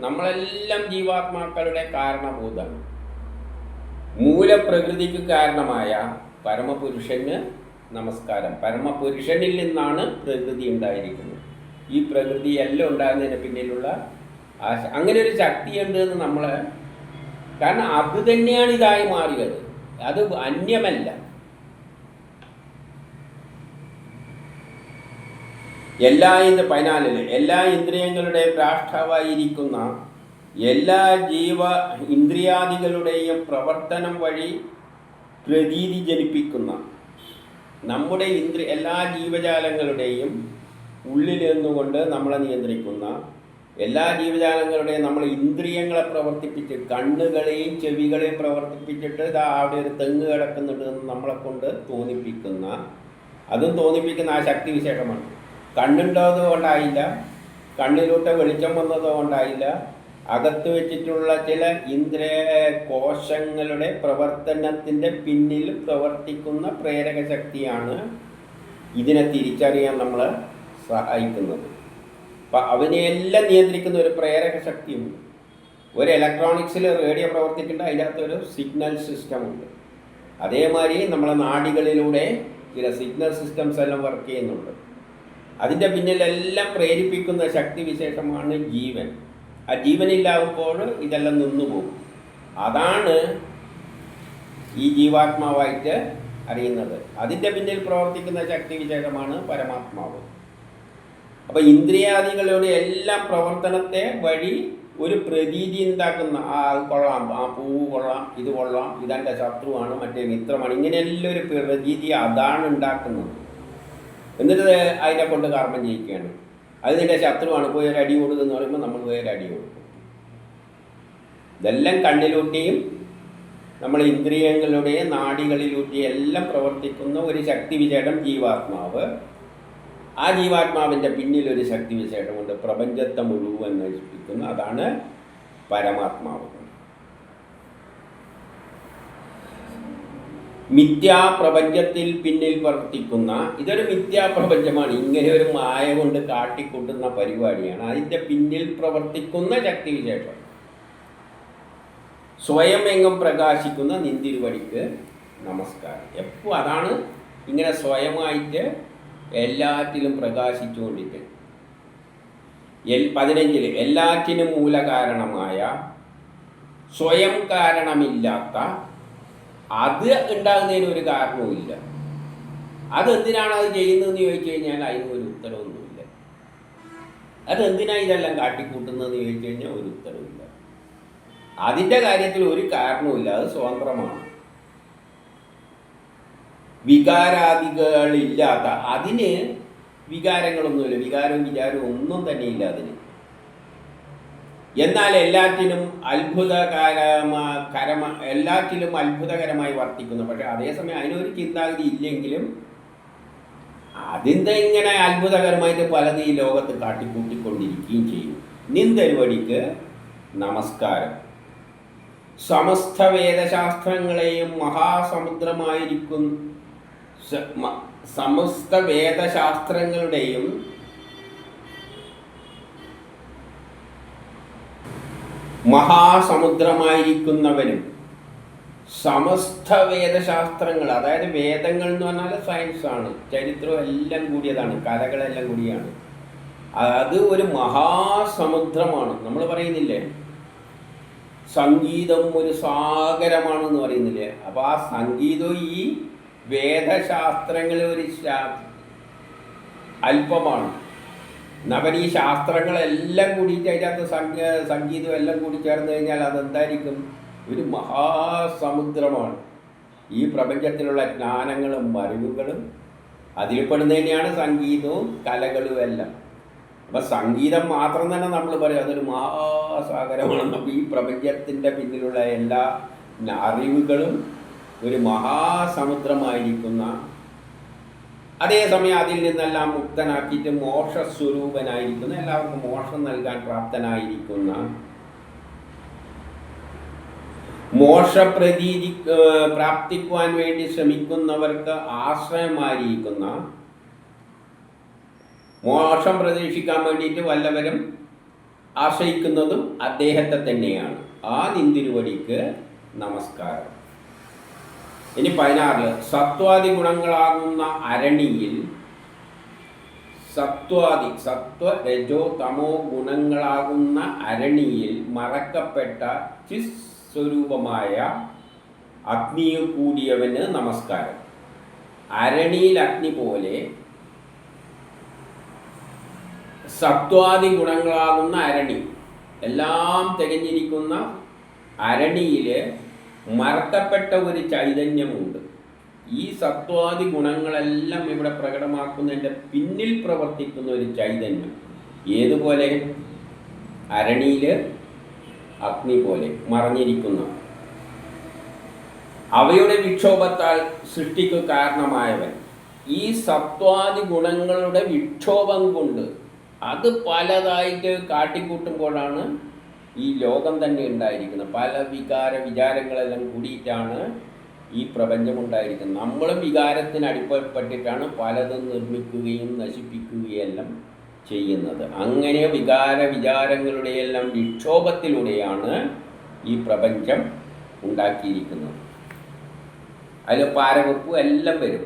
നമ്മളെല്ലാം ജീവാത്മാക്കളുടെ കാരണഭൂതം, മൂലപ്രകൃതിക്ക് കാരണമായ പരമപുരുഷന് നമസ്കാരം. പരമപുരുഷനിൽ നിന്നാണ് പ്രകൃതി ഉണ്ടായിരിക്കുന്നത്. ഈ പ്രകൃതി എല്ലാം ഉണ്ടാകുന്നതിന് പിന്നിലുള്ള അങ്ങനെ ഒരു ശക്തിയുണ്ട് എന്ന് നമ്മൾ, കാരണം അത് തന്നെയാണ് ഇതായി മാറിയത്, അത് അന്യമല്ല. എല്ലാ ഇന്ദ്രിയങ്ങളുടെയും രാഷ്ട്രാവായിരിക്കുന്ന എല്ലാ ഇന്ദ്രിയാദികളുടെയും പ്രവർത്തനം വഴി പ്രതീതി ജനിപ്പിക്കുന്ന നമ്മുടെ എല്ലാ ജീവജാലങ്ങളുടെയും ഉള്ളിൽ നിന്നുകൊണ്ട് നമ്മളെ നിയന്ത്രിക്കുന്ന എല്ലാ ജീവജാലങ്ങളുടെയും നമ്മൾ ഇന്ദ്രിയങ്ങളെ പ്രവർത്തിപ്പിച്ച്, കണ്ണുകളെയും ചെവികളെയും പ്രവർത്തിപ്പിച്ചിട്ട് അവിടെ ഒരു തെങ്ങ് കിടക്കുന്നുണ്ട് എന്ന് നമ്മളെ കൊണ്ട് തോന്നിപ്പിക്കുന്ന ആ ശക്തി വിശേഷമാണ്. കണ്ണുണ്ടത് കൊണ്ടായില്ല, കണ്ണിലൂടെ വെളിച്ചം വന്നത് കൊണ്ടായില്ല, അകത്ത് വെച്ചിട്ടുള്ള ചില ഇന്ദ്രിയ കോശങ്ങളുടെ പ്രവർത്തനത്തിൻ്റെ പിന്നിൽ പ്രവർത്തിക്കുന്ന പ്രേരക ശക്തിയാണ് ഇതിനെ തിരിച്ചറിയാൻ നമ്മളെ സഹായിക്കുന്നത്. അപ്പം അവനെയെല്ലാം നിയന്ത്രിക്കുന്ന ഒരു പ്രേരക ശക്തിയുണ്ട്. ഒരു ഇലക്ട്രോണിക്സിൽ റേഡിയോ പ്രവർത്തിക്കേണ്ട അതിനകത്തൊരു സിഗ്നൽ സിസ്റ്റമുണ്ട്. അതേമാതിരി നമ്മളെ നാഡികളിലൂടെ ചില സിഗ്നൽ സിസ്റ്റംസ് എല്ലാം വർക്ക് ചെയ്യുന്നുണ്ട്. അതിൻ്റെ പിന്നിലെല്ലാം പ്രേരിപ്പിക്കുന്ന ശക്തി വിശേഷമാണ് ജീവൻ. ആ ജീവനില്ലാകുമ്പോൾ ഇതെല്ലാം നിന്നുപോകും. അതാണ് ഈ ജീവാത്മാവായിട്ട് അറിയുന്നത്. അതിൻ്റെ പിന്നിൽ പ്രവർത്തിക്കുന്ന ശക്തി വിശേഷമാണ് പരമാത്മാവ്. അപ്പോൾ ഇന്ദ്രിയാദികളുടെ എല്ലാ പ്രവർത്തനത്തെ വഴി ഒരു പ്രതീതി ഉണ്ടാക്കുന്ന കൊള്ളാം, ആ പൂവ് കൊള്ളാം, ഇത് കൊള്ളാം, ഇതെൻ്റെ ശത്രുവാണ്, മറ്റേ മിത്രമാണ്, ഇങ്ങനെയെല്ലാം ഒരു പ്രതീതി അതാണ് ഉണ്ടാക്കുന്നത്. എന്നിട്ട് അതിനെ കൊണ്ട് കർമ്മം ചെയ്യിക്കുകയാണ്. അത് നിൻ്റെ ശത്രുവാണ്, പോയി ഒരു അടി കൊടുക്കുമെന്ന് പറയുമ്പോൾ നമ്മൾ പോയി ഒരു അടി കൊടുക്കും. ഇതെല്ലാം കണ്ണിലൂട്ടിയും നമ്മൾ ഇന്ദ്രിയങ്ങളുടെയും നാഡികളിലൂട്ടിയും എല്ലാം പ്രവർത്തിക്കുന്ന ഒരു ശക്തി വിശേഷം ജീവാത്മാവ്. ആ ജീവാത്മാവിൻ്റെ പിന്നിലൊരു ശക്തി വിശേഷമുണ്ട്, പ്രപഞ്ചത്തെ മുഴുവൻ നശിപ്പിക്കുന്ന, അതാണ് പരമാത്മാവ്. മിഥ്യാപ്രപഞ്ചത്തിൽ പിന്നിൽ പ്രവർത്തിക്കുന്ന ഇതൊരു മിഥ്യാപ്രപഞ്ചമാണ്. ഇങ്ങനെ ഒരു മായ കൊണ്ട് കാട്ടിക്കൂട്ടുന്ന പരിപാടിയാണ്. അതിൻ്റെ പിന്നിൽ പ്രവർത്തിക്കുന്ന ശക്തി വിശേഷം സ്വയം എങ്ങും പ്രകാശിക്കുന്ന നിന്തിരുവടിക്ക് നമസ്കാരം. എപ്പോൾ അതാണ് ഇങ്ങനെ സ്വയമായിട്ട് എല്ലാറ്റിലും പ്രകാശിച്ചുകൊണ്ടിരിക്കുന്നത്. 15 എല്ലാറ്റിനും മൂലകാരണമായ സ്വയം കാരണമില്ലാത്ത, അത് ഉണ്ടാകുന്നതിന് ഒരു കാരണവുമില്ല. അതെന്തിനാണ് അത് ചെയ്യുന്നതെന്ന് ചോദിച്ചു കഴിഞ്ഞാൽ അതിന് ഒരു ഉത്തരവൊന്നുമില്ല. അതെന്തിനാണ് ഇതെല്ലാം കാട്ടിക്കൂട്ടുന്നതെന്ന് ചോദിച്ചു കഴിഞ്ഞാൽ ഒരു ഉത്തരവില്ല. അതിൻ്റെ കാര്യത്തിൽ ഒരു കാരണവുമില്ല, അത് സ്വതന്ത്രമാണ്. വികാരാദികളില്ലാത്ത, അതിന് വികാരങ്ങളൊന്നുമില്ല, വികാരവും വിചാരവും ഒന്നും തന്നെ ഇല്ല അതിന്. എന്നാൽ എല്ലാറ്റിലും അത്ഭുതകരമായി വർത്തിക്കുന്നു. പക്ഷെ അതേസമയം അതിനൊരു ചിന്താഗതി ഇല്ലെങ്കിലും അതിൻ്റെ ഇങ്ങനെ അത്ഭുതകരമായിട്ട് പലത് ഈ ലോകത്ത് കാട്ടിക്കൂട്ടിക്കൊണ്ടിരിക്കുകയും ചെയ്യും. നിന്തിരുവടിക്ക് നമസ്കാരം. സമസ്ത വേദശാസ്ത്രങ്ങളെയും സമസ്ത വേദശാസ്ത്രങ്ങളുടെയും മഹാസമുദ്രമായിരിക്കുന്നവനും, സമസ്ത വേദശാസ്ത്രങ്ങൾ, അതായത് വേദങ്ങൾ എന്ന് പറഞ്ഞാൽ സയൻസാണ്, ചരിത്രം എല്ലാം കൂടിയതാണ്, കലകളെല്ലാം കൂടിയാണ്. അത് ഒരു മഹാസമുദ്രമാണ്. നമ്മൾ പറയുന്നില്ലേ സംഗീതം ഒരു സാഗരമാണെന്ന് പറയുന്നില്ലേ. അപ്പോൾ ആ സംഗീതവും ഈ വേദശാസ്ത്രങ്ങൾ ഒരു അല്പമാണ്. എന്നാൽ ഈ ശാസ്ത്രങ്ങളെല്ലാം കൂടിയിട്ട് അതിനകത്ത് സംഗീതം എല്ലാം കൂടി ചേർന്ന് കഴിഞ്ഞാൽ അതെന്തായിരിക്കും? ഒരു മഹാസമുദ്രമാണ്. ഈ പ്രപഞ്ചത്തിലുള്ള ജ്ഞാനങ്ങളും അറിവുകളും അതിൽപ്പെടുന്ന തന്നെയാണ് സംഗീതവും കലകളും എല്ലാം. അപ്പം സംഗീതം മാത്രം തന്നെ നമ്മൾ പറയും അതൊരു മഹാസാഗരമാണ്. അപ്പോൾ ഈ പ്രപഞ്ചത്തിൻ്റെ പിന്നിലുള്ള എല്ലാ അറിവുകളും ഒരു മഹാസമുദ്രമായിരിക്കുന്ന, അതേസമയം അതിൽ നിന്നെല്ലാം മുക്തനാക്കിയിട്ട് മോക്ഷസ്വരൂപനായിരിക്കുന്ന, എല്ലാവർക്കും മോക്ഷം നൽകാൻ പ്രാപ്തനായിരിക്കുന്ന, മോക്ഷപ്രതീതി പ്രാപ്തിക്കുവാൻ വേണ്ടി ശ്രമിക്കുന്നവർക്ക് ആശ്രയമായിരിക്കുന്ന, മോക്ഷം പ്രതീക്ഷിക്കാൻ വേണ്ടിയിട്ട് വല്ലവരും ആശ്രയിക്കുന്നതും അദ്ദേഹത്തെ തന്നെയാണ്. ആ നിന്തിരുവടിക്ക് നമസ്കാരം. ഇനി 16 സത്വാദി ഗുണങ്ങളാകുന്ന അരണിയിൽ സത്വ രജോ തമോ ഗുണങ്ങളാകുന്ന അരണിയിൽ മറക്കപ്പെട്ട ചിസ് സ്വരൂപമായ അഗ്നിയിൽ കൂടിയവന് നമസ്കാരം. അരണിയിൽ അഗ്നി പോലെ സത്വാദി ഗുണങ്ങളാകുന്ന അരണി, എല്ലാം തികഞ്ഞിരിക്കുന്ന അരണിയിൽ മറക്കപ്പെട്ട ഒരു ചൈതന്യമുണ്ട്. ഈ സത്വാദി ഗുണങ്ങളെല്ലാം ഇവിടെ പ്രകടമാക്കുന്നതിൻ്റെ പിന്നിൽ പ്രവർത്തിക്കുന്ന ഒരു ചൈതന്യം. ഏതുപോലെ? അരണിയിൽ അഗ്നി പോലെ മറഞ്ഞിരിക്കുന്നു. അവയുടെ വിക്ഷോഭത്താൽ സൃഷ്ടിക്ക് കാരണമായവൻ. ഈ സത്വാദി ഗുണങ്ങളുടെ വിക്ഷോഭം കൊണ്ട് അത് പലതായിട്ട് കാട്ടിക്കൂട്ടുമ്പോഴാണ് ഈ ലോകം തന്നെ ഉണ്ടായിരിക്കുന്നത്. പല വിചാരങ്ങളെല്ലാം കൂടിയിട്ടാണ് ഈ പ്രപഞ്ചം ഉണ്ടായിരിക്കുന്നത്. നമ്മളും വികാരത്തിന് അടിപ്പെട്ടിട്ടാണ് പലതും നിർമ്മിക്കുകയും നശിപ്പിക്കുകയെല്ലാം ചെയ്യുന്നത്. അങ്ങനെ വിചാരങ്ങളുടെയെല്ലാം വിക്ഷോഭത്തിലൂടെയാണ് ഈ പ്രപഞ്ചം ഉണ്ടാക്കിയിരിക്കുന്നത്. അതിൽ പാരവെപ്പും എല്ലാം വരും.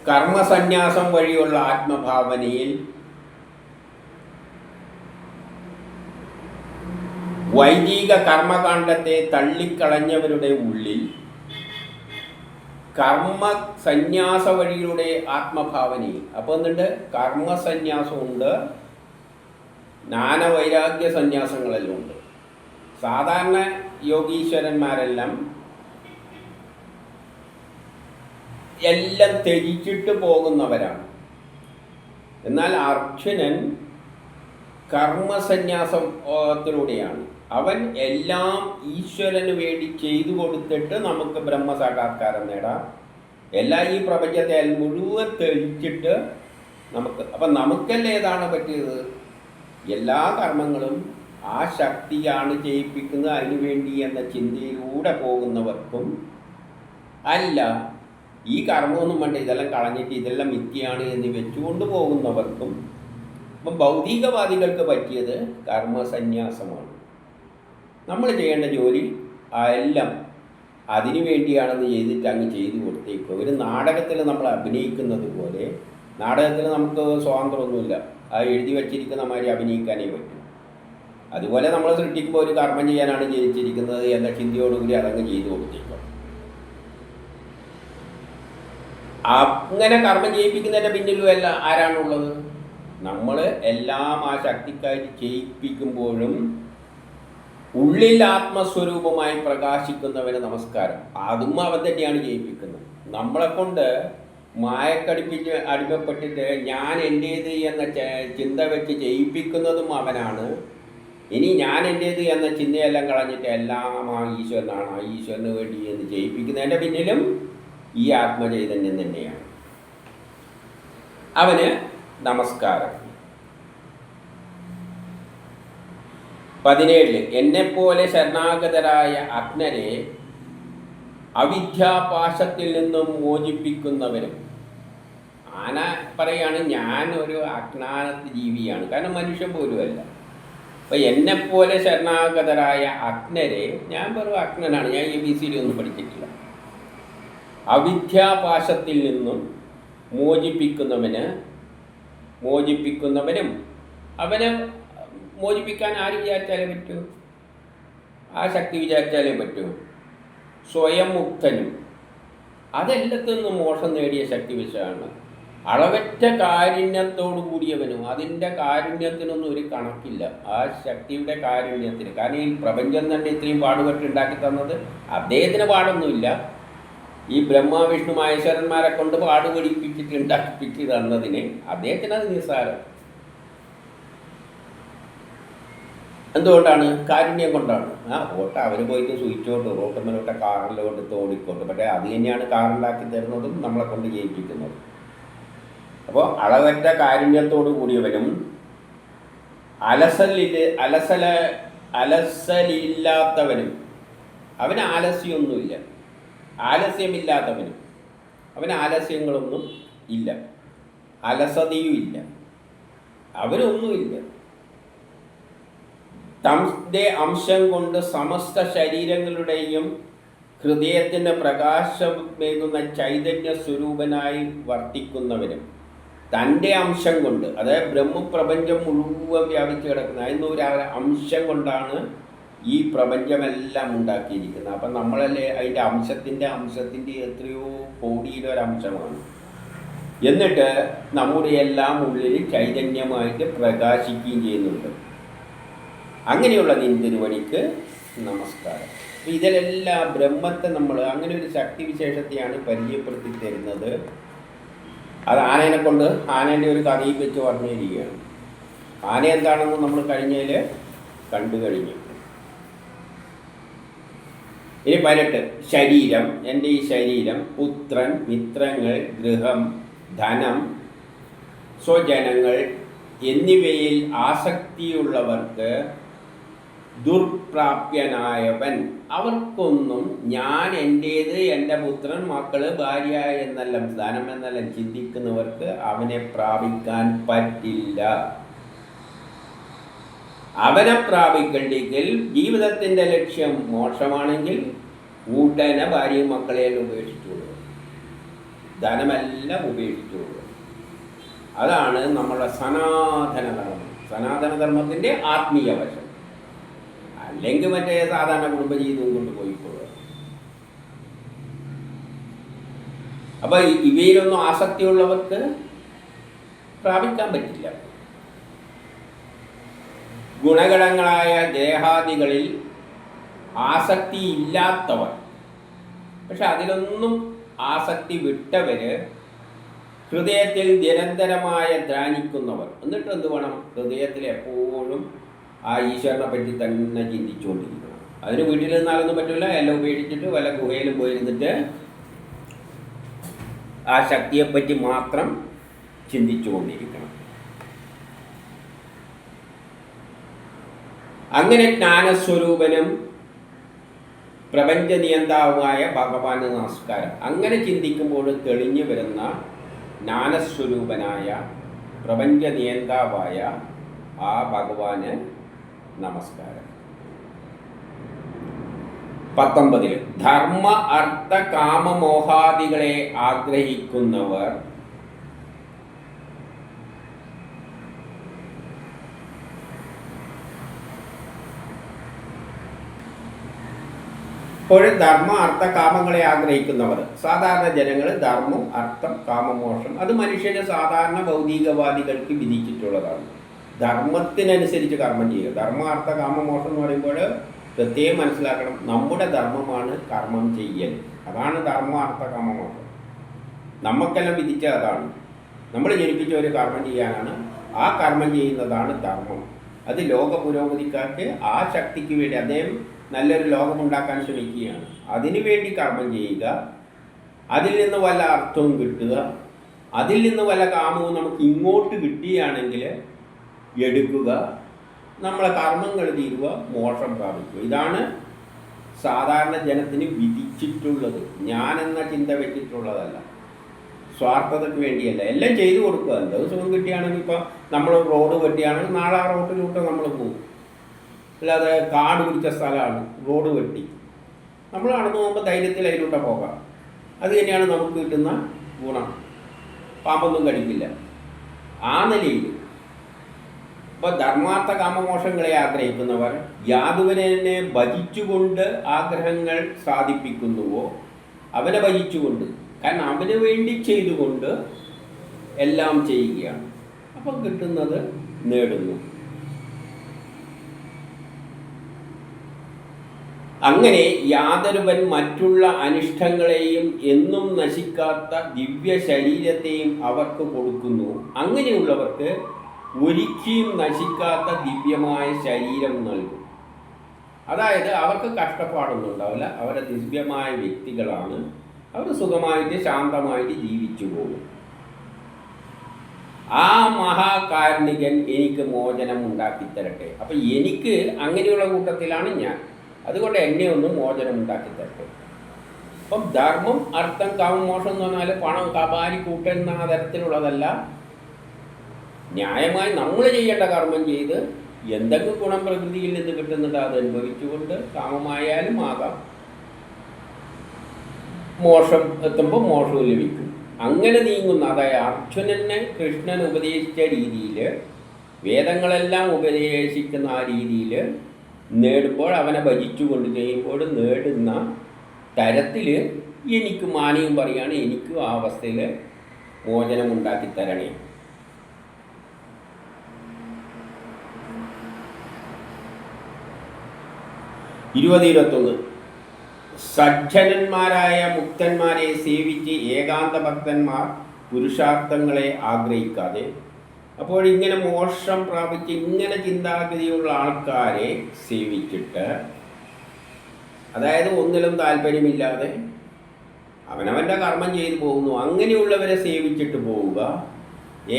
കർമ്മസന്യാസം വഴിയുള്ള ആത്മഭാവനയിൽ വൈദിക കർമ്മകാണ്ഡത്തെ തള്ളിക്കളഞ്ഞവരുടെ ഉള്ളിൽ കർമ്മസന്യാസ വഴിയുടെ ആത്മഭാവനയിൽ അപ്പോൾ എന്തുണ്ട്? കർമ്മസന്യാസമുണ്ട്, ജ്ഞാനവൈരാഗ്യ സന്യാസങ്ങളെല്ലാം ഉണ്ട്. സാധാരണ യോഗീശ്വരന്മാരെല്ലാം എല്ലാം ത്യജിച്ചിട്ട് പോകുന്നവരാണ്. എന്നാൽ അർജുനൻ കർമ്മസന്യാസത്തിലൂടെയാണ്. അവൻ എല്ലാം ഈശ്വരന് വേണ്ടി ചെയ്തു കൊടുത്തിട്ട് നമുക്ക് ബ്രഹ്മസാക്ഷാത്കാരം നേടാം. എല്ലാം ഈ പ്രപഞ്ചത്തെ മുഴുവൻ തെളിച്ചിട്ട് അപ്പം നമുക്കെല്ലാം ഏതാണ് പറ്റിയത്? എല്ലാ കർമ്മങ്ങളും ആ ശക്തിയാണ് ചെയ്യിപ്പിക്കുന്നത്, അതിനുവേണ്ടി എന്ന ചിന്തയിലൂടെ പോകുന്നവർക്കും അല്ല ഈ കർമ്മമൊന്നും വേണ്ട, ഇതെല്ലാം കളഞ്ഞിട്ട് ഇതെല്ലാം മിഥ്യയാണ് എന്ന് വെച്ചുകൊണ്ട് പോകുന്നവർക്കും. അപ്പം ഭൗതികവാദികൾക്ക് പറ്റിയത് കർമ്മസന്യാസമാണ്. നമ്മൾ ചെയ്യേണ്ട ജോലി എല്ലാം അതിനു വേണ്ടിയാണെന്ന് ചെയ്തിട്ട് അങ്ങ് ചെയ്തു കൊടുത്തേക്കും. ഒരു നാടകത്തിൽ നമ്മൾ അഭിനയിക്കുന്നത് പോലെ, നാടകത്തിൽ നമുക്ക് സ്വാതന്ത്ര്യമൊന്നുമില്ല, ആ എഴുതി വച്ചിരിക്കുന്ന മാതിരി അഭിനയിക്കാനേ പറ്റും. അതുപോലെ നമ്മൾ സൃഷ്ടിക്കുമ്പോൾ ഒരു കർമ്മം ചെയ്യാനാണ് ജനിച്ചിരിക്കുന്നത് എന്ന ചിന്തയോടുകൂടി അതങ്ങ് ചെയ്തു കൊടുത്തേക്കും. അങ്ങനെ കർമ്മം ചെയ്യിപ്പിക്കുന്നതിൻ്റെ പിന്നിലും എല്ലാം ആരാണുള്ളത്? നമ്മൾ എല്ലാം ആ ശക്തിക്കായിട്ട് ചെയ്യിപ്പിക്കുമ്പോഴും ഉള്ളിൽ ആത്മസ്വരൂപമായി പ്രകാശിക്കുന്നവന് നമസ്കാരം. അതും അവൻ തന്നെയാണ് ചെയ്യിപ്പിക്കുന്നത്. നമ്മളെക്കൊണ്ട് അടിമപ്പെട്ടിട്ട് ഞാൻ എൻ്റേത് എന്ന ചിന്ത വെച്ച് ചെയ്യിപ്പിക്കുന്നതും അവനാണ്. ഇനി ഞാൻ എൻ്റേത് എന്ന ചിന്തയെല്ലാം കളഞ്ഞിട്ട് എല്ലാം ആ ഈശ്വരനാണ്, ആ ഈശ്വരന് വേണ്ടി എന്ന് ചെയ്യിപ്പിക്കുന്നതിൻ്റെ പിന്നിലും ഈ ആത്മചൈതന്യം തന്നെയാണ്. അവന് നമസ്കാരം. 17 എന്നെപ്പോലെ ശരണാഗതരായ അജ്ഞരെ അവിദ്യാപാശത്തിൽ നിന്നും മോചിപ്പിക്കുന്നവരും. ആന പറയാണ് ഞാൻ ഒരു അജ്ഞാന ജീവിയാണ്, കാരണം മനുഷ്യൻ പോലുമല്ല. അപ്പം എന്നെപ്പോലെ ശരണാഗതരായ അജ്ഞരെ, ഞാൻ വെറും അജ്ഞനാണ്, ഞാൻ ABCD ഒന്നും പഠിച്ചിട്ടില്ല. അവിദ്യാപാശത്തിൽ നിന്നും മോചിപ്പിക്കുന്നവനും അവനെ മോചിപ്പിക്കാൻ ആര് വിചാരിച്ചാലേ പറ്റൂ? ആ ശക്തി വിചാരിച്ചാലേ പറ്റൂ. സ്വയം മുക്തനും, അതെല്ലാത്തിൽ നിന്നും മോക്ഷം നേടിയ ശക്തി വിശയാണ്. അളവറ്റ കാരുണ്യത്തോടു കൂടിയവനും, അതിൻ്റെ കാരുണ്യത്തിനൊന്നും ഒരു കണക്കില്ല, ആ ശക്തിയുടെ കാരുണ്യത്തിന്. കാരണം ഈ പ്രപഞ്ചം തന്നെ ഇത്രയും പാടുപെട്ടുണ്ടാക്കി തന്നത് അദ്ദേഹത്തിന് പാടൊന്നുമില്ല, ഈ ബ്രഹ്മ വിഷ്ണു മഹേശ്വരന്മാരെ കൊണ്ട് പാടുപടിപ്പിച്ചിട്ട് ഉണ്ടാക്കിപ്പിച്ച് തന്നതിന് അദ്ദേഹത്തിന് അത് നിസ്സാരം. എന്തുകൊണ്ടാണ്? കാരുണ്യം കൊണ്ടാണ്. ഓട്ട അവർ പോയിട്ട് സ്വിച്ചോട്ട് റോട്ടുമ്മലോട്ട കാറിലോട്ട് തോടിക്കോട്ട്, പക്ഷേ അത് തന്നെയാണ് കാറുണ്ടാക്കി തരുന്നതും നമ്മളെ കൊണ്ട് ജയിപ്പിക്കുന്നതും. അപ്പോൾ അളവറ്റ കാരുണ്യത്തോടു കൂടിയവനും അലസലില്ലാത്തവനും, അവന് ആലസ്യമൊന്നുമില്ല, ആലസ്യമില്ലാത്തവനും, അവന് ആലസ്യങ്ങളൊന്നും ഇല്ല, അലസതയും ഇല്ല, അവനൊന്നുമില്ല. തന്റെ അംശം കൊണ്ട് സമസ്ത ശരീരങ്ങളുടെയും ഹൃദയത്തിൻ്റെ പ്രകാശമേകുന്ന ചൈതന്യ സ്വരൂപനായി വർത്തിക്കുന്നവനും തൻ്റെ അംശം കൊണ്ട്, അതായത് ബ്രഹ്മപ്രപഞ്ചം മുഴുവൻ വ്യാപിച്ച് കിടക്കുന്ന അതിന് ഒരു അംശം കൊണ്ടാണ് ഈ പ്രപഞ്ചമെല്ലാം ഉണ്ടാക്കിയിരിക്കുന്നത്. അപ്പം നമ്മളല്ലേ അതിൻ്റെ അംശത്തിൻ്റെ എത്രയോ കോടിയിലൊരംശമാണ്. എന്നിട്ട് നമ്മുടെ എല്ലാം ഉള്ളിൽ ചൈതന്യമായിട്ട് പ്രകാശിക്കുകയും ചെയ്യുന്നുണ്ട്. അങ്ങനെയുള്ള നിൻ തിരുവടിക്ക് നമസ്കാരം. അപ്പം ഇതിലെല്ലാം ബ്രഹ്മത്തെ നമ്മൾ അങ്ങനെ ഒരു ശക്തിവിശേഷത്തെയാണ് പരിചയപ്പെടുത്തി തരുന്നത്. അത് ആനേനെ കൊണ്ട് ആനേൻ്റെ ഒരു കഥയിൽ വെച്ച് പറഞ്ഞു തരികയാണ്. ആന എന്താണെന്ന് നമ്മൾ കഴിഞ്ഞതിൽ കണ്ടു കഴിഞ്ഞു. ഇനി 18. ശരീരം, എൻ്റെ ഈ ശരീരം, പുത്രൻ, മിത്രങ്ങൾ, ഗൃഹം, ധനം, സ്വജനങ്ങൾ എന്നിവയിൽ ആസക്തിയുള്ളവർക്ക് ദുർപ്രാപ്യനായവൻ. അവർക്കൊന്നും ഞാൻ എൻ്റേത്, എൻ്റെ പുത്രൻ, മക്കള്, ഭാര്യ എന്നെല്ലാം ധനം എന്നെല്ലാം ചിന്തിക്കുന്നവർക്ക് അവനെ പ്രാപിക്കാൻ പറ്റില്ല. അവനെ പ്രാപിക്കണ്ടെങ്കിൽ ജീവിതത്തിൻ്റെ ലക്ഷ്യം മോക്ഷമാണെങ്കിൽ ഉടനെ ഭാര്യയും മക്കളെയെല്ലാം ഉപേക്ഷിച്ചുകൊള്ളുക, ധനമെല്ലാം ഉപേക്ഷിച്ചുകൊള്ളുക. അതാണ് നമ്മളുടെ സനാതനധർമ്മം, സനാതനധർമ്മത്തിൻ്റെ ആത്മീയ വശം. അല്ലെങ്കിൽ മറ്റേ സാധാരണ കുടുംബജീവിതവും കൊണ്ട് പോയിക്കൊള്ളുക. അപ്പം ഇവയിലൊന്നും ആസക്തിയുള്ളവർക്ക് പ്രാപിക്കാൻ പറ്റില്ല. ഗുണഗണങ്ങളായ ദേഹാദികളിൽ ആസക്തി ഇല്ലാത്തവർ, പക്ഷെ അതിലൊന്നും ആസക്തി വിട്ടവർ, ഹൃദയത്തിൽ നിരന്തരമായ ധ്യാനിക്കുന്നവർ. എന്നിട്ട് എന്ത് വേണം? ഹൃദയത്തിൽ എപ്പോഴും ആ ഈശ്വരനെ പറ്റി തന്നെ ചിന്തിച്ചുകൊണ്ടിരിക്കണം. അതിന് വീട്ടിൽ നിന്നാലൊന്നും പറ്റില്ല. എല്ലാം ഉപേക്ഷിച്ചിട്ട് വല്ല ഗുഹയിലും പോയിരുന്നിട്ട് ആ ശക്തിയെപ്പറ്റി മാത്രം ചിന്തിച്ചുകൊണ്ടിരിക്കണം. അങ്ങനെ ജ്ഞാനസ്വരൂപനും പ്രപഞ്ച നിയന്താവുമായ ഭഗവാന് നമസ്കാരം. അങ്ങനെ ചിന്തിക്കുമ്പോൾ തെളിഞ്ഞു വരുന്ന ജ്ഞാനസ്വരൂപനായ പ്രപഞ്ച നിയന്താവായ ആ ഭഗവാന് നമസ്കാരം. 19. ധർമ്മ അർത്ഥ കാമമോഹാദികളെ ആഗ്രഹിക്കുന്നവർ ഇപ്പോൾ ധർമ്മ അർത്ഥ കാമങ്ങളെ ആഗ്രഹിക്കുന്നവർ, സാധാരണ ജനങ്ങൾ ധർമ്മം, അർത്ഥം, കാമമോക്ഷം അത് മനുഷ്യന് സാധാരണ ഭൗതികവാദികൾക്ക് വിധിച്ചിട്ടുള്ളതാണ്. ധർമ്മത്തിനനുസരിച്ച് കർമ്മം ചെയ്യുക. ധർമ്മ അർത്ഥ കാമമോക്ഷം എന്ന് പറയുമ്പോൾ പ്രത്യേകം മനസ്സിലാക്കണം, നമ്മുടെ ധർമ്മമാണ് കർമ്മം ചെയ്യൽ. അതാണ് ധർമ്മ അർത്ഥ കാമമോക്ഷം. നമുക്കെല്ലാം വിധിച്ച അതാണ്. നമ്മൾ ജനിപ്പിച്ച ഒരു കർമ്മം ചെയ്യാനാണ്. ആ കർമ്മം ചെയ്യുന്നതാണ് ധർമ്മം. അത് ലോക പുരോഗതിക്കാർക്ക് ആ ശക്തിക്ക് വേണ്ടി അദ്ദേഹം നല്ലൊരു ലോകമുണ്ടാക്കാൻ ശ്രമിക്കുകയാണ്. അതിനു വേണ്ടി കർമ്മം ചെയ്യുക, അതിൽ നിന്ന് വല്ല അർത്ഥവും കിട്ടുക, അതിൽ നിന്ന് വല്ല കാമവും നമുക്ക് ഇങ്ങോട്ട് കിട്ടുകയാണെങ്കിൽ എടുക്കുക, നമ്മളെ കർമ്മങ്ങൾ തീരുക, മോക്ഷം പ്രാപിക്കുക. ഇതാണ് സാധാരണ ജനത്തിന് വിധിച്ചിട്ടുള്ളത്. ഞാനെന്ന ചിന്ത വെച്ചിട്ടുള്ളതല്ല, സ്വാർത്ഥതയ്ക്ക് വേണ്ടിയല്ല. എല്ലാം ചെയ്തു കൊടുക്കുക. എന്താ സുഖം കിട്ടുകയാണെങ്കിൽ ഇപ്പോൾ നമ്മൾ റോഡ് വെട്ടിയാണെങ്കിൽ നാളെ ആ റോഡിലൂട്ട് നമ്മൾ പോകും. അല്ലാതെ കാട് പിടിച്ച സ്ഥലമാണ്, റോഡ് വെട്ടി, നമ്മൾ നടന്നു പോകുമ്പോൾ ധൈര്യത്തിൽ അതിലൂടെ പോകാം. അത് തന്നെയാണ് നമുക്ക് കിട്ടുന്ന ഗുണം. പാമ്പൊന്നും കടിക്കില്ല. ആ നിലയിൽ ഇപ്പോൾ ധർമാർത്ഥ കാമമോക്ഷങ്ങളെ ആഗ്രഹിക്കുന്നവർ യാതൊരുവനെ ഭജിച്ചുകൊണ്ട് ആഗ്രഹങ്ങൾ സാധിപ്പിക്കുന്നുവോ അവനെ ഭജിച്ചുകൊണ്ട്, കാരണം അവന് വേണ്ടി ചെയ്തുകൊണ്ട് എല്ലാം ചെയ്യുകയാണ്. അപ്പം കിട്ടുന്നത് നേടുന്നു. അങ്ങനെ യാതൊരുവൻ മറ്റുള്ള അനിഷ്ടങ്ങളെയും എന്നും നശിക്കാത്ത ദിവ്യ ശരീരത്തെയും അവർക്ക് കൊടുക്കുന്നു. അങ്ങനെയുള്ളവർക്ക് ഒരിക്കലും നശിക്കാത്ത ദിവ്യമായ ശരീരം നൽകും. അതായത് അവർക്ക് കഷ്ടപ്പാടൊന്നും ഉണ്ടാവില്ല. അവരെ ദിവ്യമായ വ്യക്തികളാണ്. അവർ സുഖമായിട്ട് ശാന്തമായിട്ട് ജീവിച്ചു പോകും. ആ മഹാകാരുണികൻ എനിക്ക് മോചനം ഉണ്ടാക്കി തരട്ടെ. അപ്പം എനിക്ക് അങ്ങനെയുള്ള കൂട്ടത്തിലാണ് ഞാൻ. അതുകൊണ്ട് എന്നെ ഒന്ന് മോചനം ഉണ്ടാക്കി തരട്ടെ. അപ്പം ധർമ്മം, അർത്ഥം, കാമമോക്ഷം എന്ന് പറഞ്ഞാൽ പണം കപാരി കൂട്ടുന്ന തരത്തിലുള്ളതല്ല. ന്യായമായി നമ്മൾ ചെയ്യേണ്ട കർമ്മം ചെയ്ത് എന്തെങ്കിലും ഗുണം പ്രകൃതിയിൽ നിന്ന് കിട്ടുന്നുണ്ട് അത് അനുഭവിച്ചുകൊണ്ട് കാമമായാലും ആകാം, മോക്ഷം എത്തുമ്പോൾ മോക്ഷവും ലഭിക്കും. അങ്ങനെ നീങ്ങുന്ന, അതായത് അർജുനനെ കൃഷ്ണൻ ഉപദേശിച്ച രീതിയിൽ, വേദങ്ങളെല്ലാം ഉപദേശിക്കുന്ന ആ രീതിയിൽ നേടുമ്പോൾ, അവനെ ഭജിച്ചുകൊണ്ട് ചെയ്യുമ്പോൾ നേടുന്ന തരത്തിൽ എനിക്ക് മാനിയും പറയുകയാണ്, എനിക്കും ആ അവസ്ഥയിൽ മോചനം ഉണ്ടാക്കി തരണേ. സജ്ജനന്മാരായ മുക്തന്മാരെ സേവിച്ച് ഏകാന്ത ഭക്തന്മാർ പുരുഷാർത്ഥങ്ങളെ ആഗ്രഹിക്കാതെ. അപ്പോൾ ഇങ്ങനെ മോക്ഷം പ്രാപിച്ച് ഇങ്ങനെ ചിന്താഗതിയുള്ള ആൾക്കാരെ സേവിച്ചിട്ട്, അതായത് ഒന്നിലും താല്പര്യമില്ലാതെ അവനവൻ്റെ കർമ്മം ചെയ്തു പോകുന്നു, അങ്ങനെയുള്ളവരെ സേവിച്ചിട്ട് പോവുക.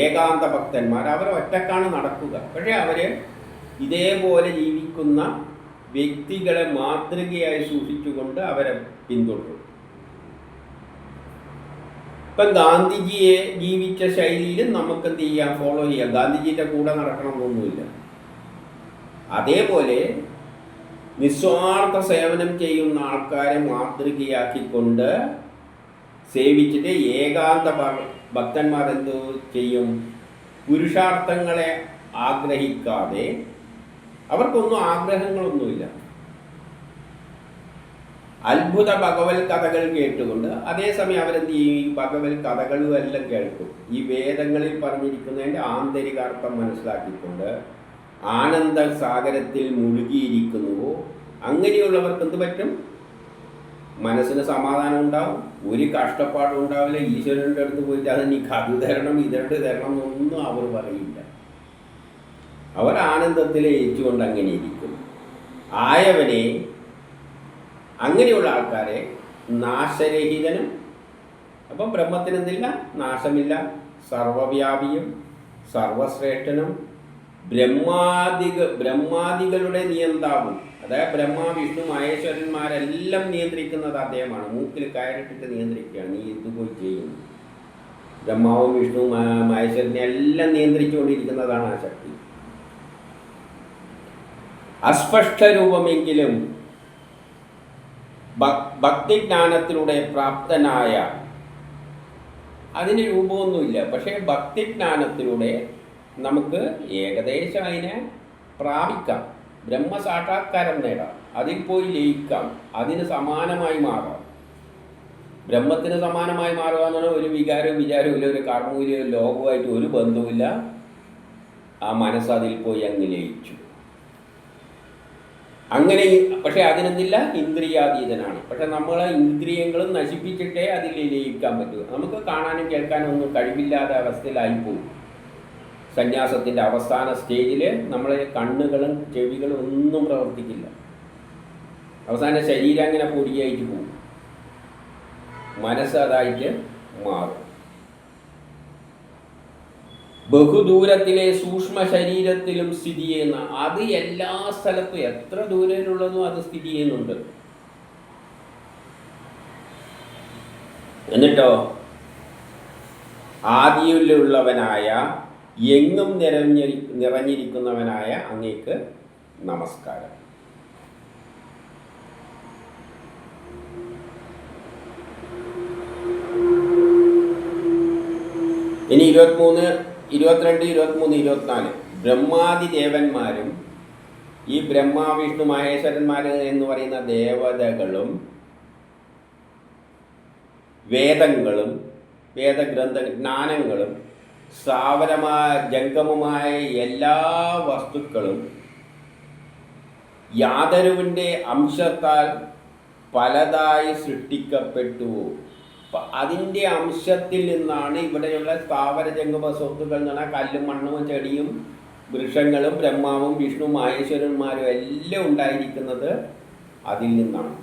ഏകാന്ത ഭക്തന്മാർ, അവർ ഒറ്റക്കാണ് നടക്കുക, പക്ഷേ അവർ ഇതേപോലെ ജീവിക്കുന്ന വ്യക്തികളെ മാതൃകയായി സൂക്ഷിച്ചുകൊണ്ട് അവരെ പിന്തുടരും. ഇപ്പം ഗാന്ധിജിയെ ജീവിച്ച ശൈലിയിൽ നമുക്ക് എന്ത് ചെയ്യാം, ഫോളോ ചെയ്യാം. ഗാന്ധിജിയുടെ കൂടെ നടക്കണമെന്നൊന്നുമില്ല. അതേപോലെ നിസ്വാർത്ഥ സേവനം ചെയ്യുന്ന ആൾക്കാരെ മാതൃകയാക്കിക്കൊണ്ട് സേവിച്ചിട്ട് ഏകാന്ത ഭക്തന്മാർ എന്തു ചെയ്യും, പുരുഷാർത്ഥങ്ങളെ ആഗ്രഹിക്കാതെ, അവർക്കൊന്നും ആഗ്രഹങ്ങളൊന്നുമില്ല, അത്ഭുത ഭഗവത് കഥകൾ കേട്ടുകൊണ്ട്, അതേസമയം അവരെന്ത് ചെയ്യും, ഈ ഭഗവത് കഥകളും എല്ലാം കേൾക്കും. ഈ വേദങ്ങളിൽ പറഞ്ഞിരിക്കുന്നതിൻ്റെ ആന്തരികാർത്ഥം മനസ്സിലാക്കിക്കൊണ്ട് ആനന്ദ സാഗരത്തിൽ മുഴുകിയിരിക്കുന്നുവോ അങ്ങനെയുള്ളവർക്ക് എന്ത് പറ്റും, മനസ്സിന് സമാധാനം ഉണ്ടാവും, ഒരു കഷ്ടപ്പാടും ഉണ്ടാവില്ല. ഈശ്വരൻ്റെ അടുത്ത് പോയിട്ട് അതെനിക്ക് അത് തരണം ഇതോട്ട് തരണം എന്നൊന്നും അവർ പറയില്ല. അവർ ആനന്ദത്തിൽ ഏച്ചുകൊണ്ട് അങ്ങനെ ഇരിക്കും. ആയവനെ, അങ്ങനെയുള്ള ആൾക്കാരെ നാശരഹിതനും, അപ്പം ബ്രഹ്മത്തിനെന്തില്ല, നാശമില്ല, സർവവ്യാപിയും സർവശ്രേഷ്ഠനും ബ്രഹ്മാദികളുടെ നിയന്താവും. അതായത് ബ്രഹ്മ വിഷ്ണു മഹേശ്വരന്മാരെല്ലാം നിയന്ത്രിക്കുന്നത് അദ്ദേഹമാണ്. മൂക്കിൽ കയറിട്ടിട്ട് നിയന്ത്രിക്കുകയാണ്, നീ ഇത് പോയി ചെയ്യുന്നു. ബ്രഹ്മാവും വിഷ്ണു മഹേശ്വരനെ എല്ലാം നിയന്ത്രിച്ചുകൊണ്ടിരിക്കുന്നതാണ് ആ ശക്തി. അസ്പഷ്ട രൂപമെങ്കിലും ഭക്തിജ്ഞാനത്തിലൂടെ പ്രാപ്തനായ, അതിന് രൂപമൊന്നുമില്ല, പക്ഷേ ഭക്തിജ്ഞാനത്തിലൂടെ നമുക്ക് ഏകദേശം അതിനെ പ്രാപിക്കാം, ബ്രഹ്മസാക്ഷാത്കാരം നേടാം, അതിൽ പോയി ലയിക്കാം, അതിന് സമാനമായി മാറാം. ബ്രഹ്മത്തിന് സമാനമായി മാറുക എന്ന് പറഞ്ഞാൽ ഒരു വികാരവും വിചാരവും ഇല്ല, ഒരു കർമ്മവും ഇല്ല, ലോകവുമായിട്ട് ഒരു ബന്ധവുമില്ല. ആ മനസ്സ് അതിൽ പോയി അങ്ങ് ലയിച്ചു. അങ്ങനെ, പക്ഷെ അതിനെന്തില്ല, ഇന്ദ്രിയാതീതനാണ്. പക്ഷെ നമ്മളെ ഇന്ദ്രിയങ്ങളും നശിപ്പിച്ചിട്ടേ അതിൽ ലയിക്കാൻ പറ്റൂ. നമുക്ക് കാണാനും കേൾക്കാനും ഒന്നും കഴിവില്ലാത്ത അവസ്ഥയിലായിപ്പോവും. സന്യാസത്തിൻ്റെ അവസാന സ്റ്റേജിൽ നമ്മളെ കണ്ണുകളും ചെവികളും ഒന്നും പ്രവർത്തിക്കില്ല. അവസാന ശരീരം അങ്ങനെ പൊടിയായിട്ട് പോകും, മനസ്സ് അതായിട്ട് മാറും. ബഹുദൂരത്തിലെ സൂക്ഷ്മ ശരീരത്തിലും സ്ഥിതി ചെയ്യുന്ന, അത് എല്ലാ സ്ഥലത്തും എത്ര ദൂരത്തിലുള്ളതും അത് സ്ഥിതി ചെയ്യുന്നുണ്ട്. എന്നിട്ടോ ആദിയിലുള്ളവനായ എങ്ങും നിറഞ്ഞിരിക്കുന്നവനായ അങ്ങേക്ക് നമസ്കാരം. ഇനി 22, 23, 24 ബ്രഹ്മാദി ദേവന്മാരും ഈ ബ്രഹ്മ വിഷ്ണു മഹേശ്വരന്മാർ എന്ന് പറയുന്ന ദേവതകളും വേദങ്ങളും വേദഗ്രന്ഥ ജ്ഞാനങ്ങളും സ്ഥാവരമായ ജംഗമമായ എല്ലാ വസ്തുക്കളും യാതൊരുവിൻ്റെ അംശത്താൽ പലതായി സൃഷ്ടിക്കപ്പെട്ടു. അതിൻ്റെ അംശത്തിൽ നിന്നാണ് ഇവിടെയുള്ള സ്ഥാവര ജംഗമ സ്വത്തുക്കൾ എന്ന് പറഞ്ഞാൽ കല്ലും മണ്ണും ചെടിയും വൃക്ഷങ്ങളും ബ്രഹ്മാവും വിഷ്ണു മഹേശ്വരന്മാരും എല്ലാം ഉണ്ടായിരിക്കുന്നത് അതിൽ നിന്നാണ്,